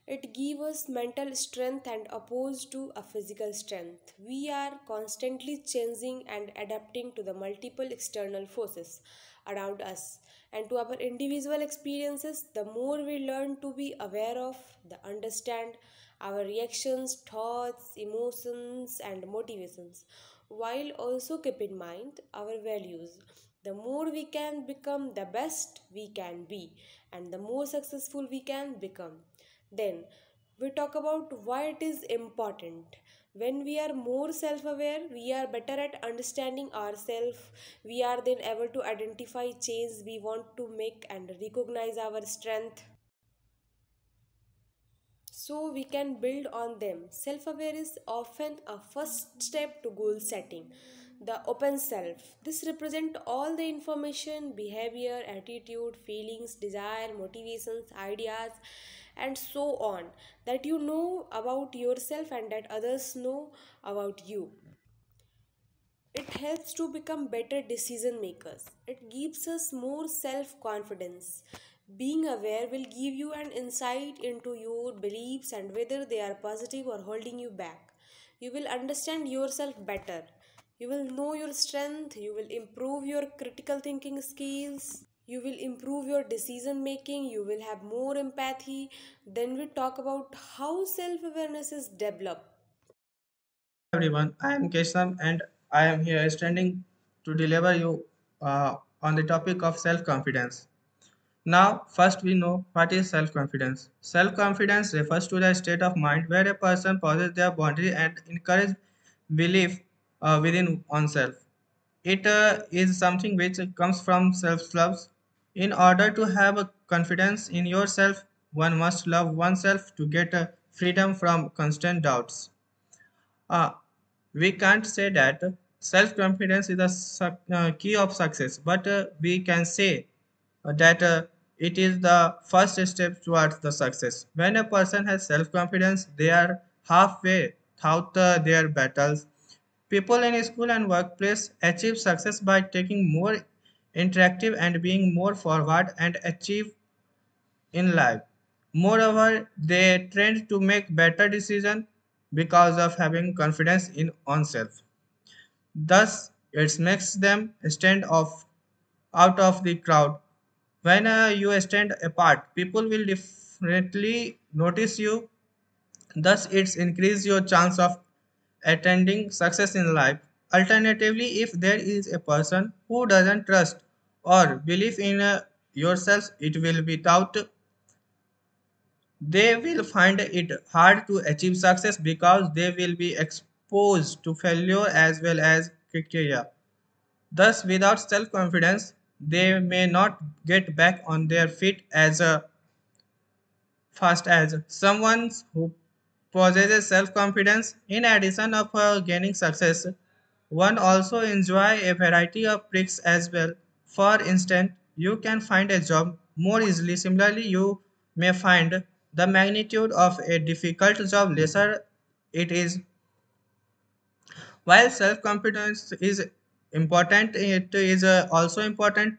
It gives us mental strength and opposed to a physical strength. We are constantly changing and adapting to the multiple external forces around us and to our individual experiences. The more we learn to be aware of, the understand our reactions, thoughts, emotions, and motivations, while also keep in mind our values. The more we can become, the best we can be, and the more successful we can become. Then we talk about why it is important. When we are more self aware, we are better at understanding ourselves. We are then able to identify change we want to make and recognize our strength so we can build on them. Self aware is often a first step to goal setting. The open self. This represents all the information, behavior, attitude, feelings, desire, motivations, ideas, and so on that you know about yourself and that others know about you. It helps to become better decision makers. It gives us more self confidence. Being aware will give you an insight into your beliefs and whether they are positive or holding you back. You will understand yourself better. You will know your strength. You will improve your critical thinking skills. You will improve your decision making. You will have more empathy. Then we talk about how self awareness is developed. Everyone, I am Keshav and I am here standing to deliver you on the topic of self-confidence. Now, first we know what is self-confidence. Self-confidence refers to the state of mind where a person possesses their boundary and encourage belief within oneself. It is something which comes from self-love. In order to have a confidence in yourself, one must love oneself to get freedom from constant doubts. Uh, we can't say that self-confidence is the key of success, but we can say that it is the first step towards the success. When a person has self-confidence, they are halfway through their battles. People in school and workplace achieve success by taking more interactive and being more forward and achieve in life. Moreover, they tend to make better decisions because of having confidence in oneself. Thus, it makes them stand off out of the crowd. When you stand apart, people will definitely notice you. Thus, it's increase your chance of attending success in life. Alternatively, if there is a person who doesn't trust or believe in yourself, it will be doubt. They will find it hard to achieve success because they will be exposed to failure as well as criteria. Thus, without self confidence, they may not get back on their feet as fast as someone who possesses self confidence. In addition of gaining success, one also enjoy a variety of tricks as well. For instance, you can find a job more easily. Similarly, you may find the magnitude of a difficult job lesser it is. While self-confidence is important, it is also important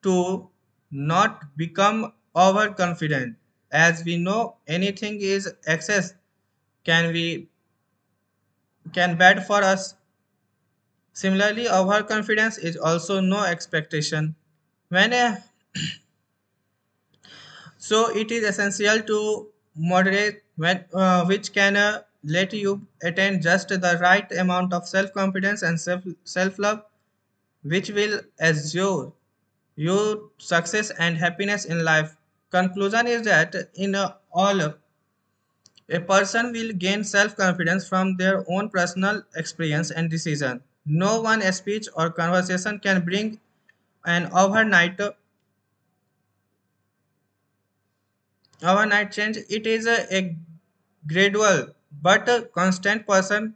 to not become overconfident. As we know, anything is excess can be can bad for us. Similarly, overconfidence is also no expectation. When a So it is essential to moderate which can let you attain just the right amount of self-confidence and self-love, which will assure you success and happiness in life. Conclusion is that in all, a person will gain self-confidence from their own personal experience and decision. No one speech or conversation can bring an overnight change. It is a gradual but a constant person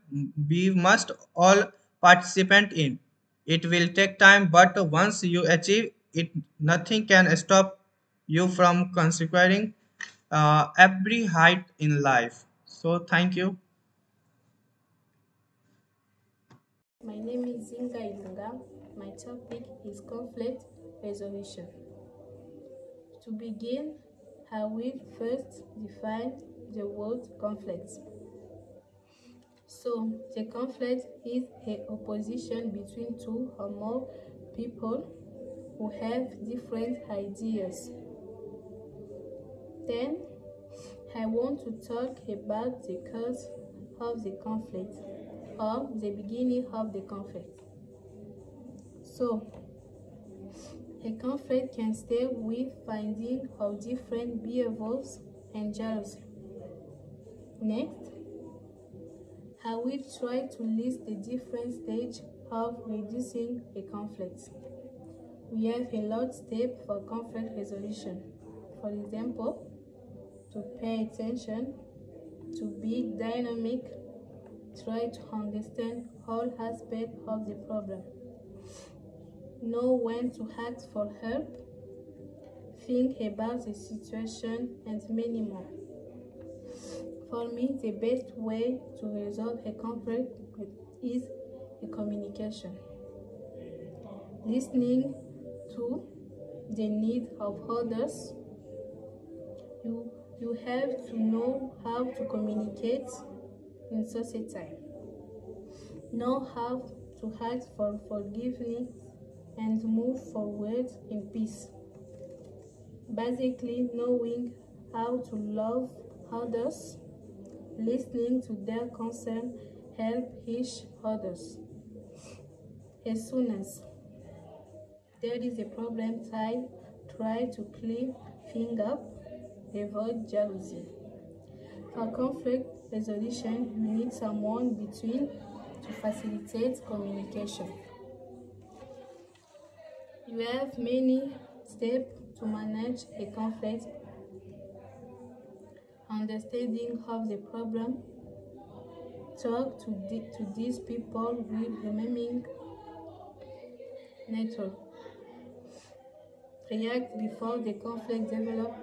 we must all participant in. It will take time, but once you achieve it, nothing can stop you from conquering every height in life. So thank you. My name is Zinga Ilunga. My topic is conflict resolution. To begin, I will first define the word conflict. So, the conflict is a opposition between two or more people who have different ideas. Then, I want to talk about the cause of the conflict or the beginning of the conflict. So, A conflict can start with finding how different behaviors and jealousy. Next, I will try to list the different stages of reducing a conflict. We have a lot of steps for conflict resolution. For example, to pay attention, to be dynamic, try to understand all aspects of the problem, know when to ask for help, think about the situation, and many more. For me, the best way to resolve a conflict is a communication. Listening to the needs of others. You have to know how to communicate in society. Know how to ask for forgiveness and move forward in peace. Basically, knowing how to love others, listening to their concern, help each others. As soon as there is a problem, try to clear things up, avoid jealousy. For conflict resolution, you need someone between to facilitate communication. You have many steps to manage a conflict. Understanding of the problem, talk to these people with remaining nature. React before the conflict develops,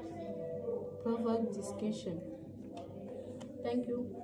provoke discussion. Thank you.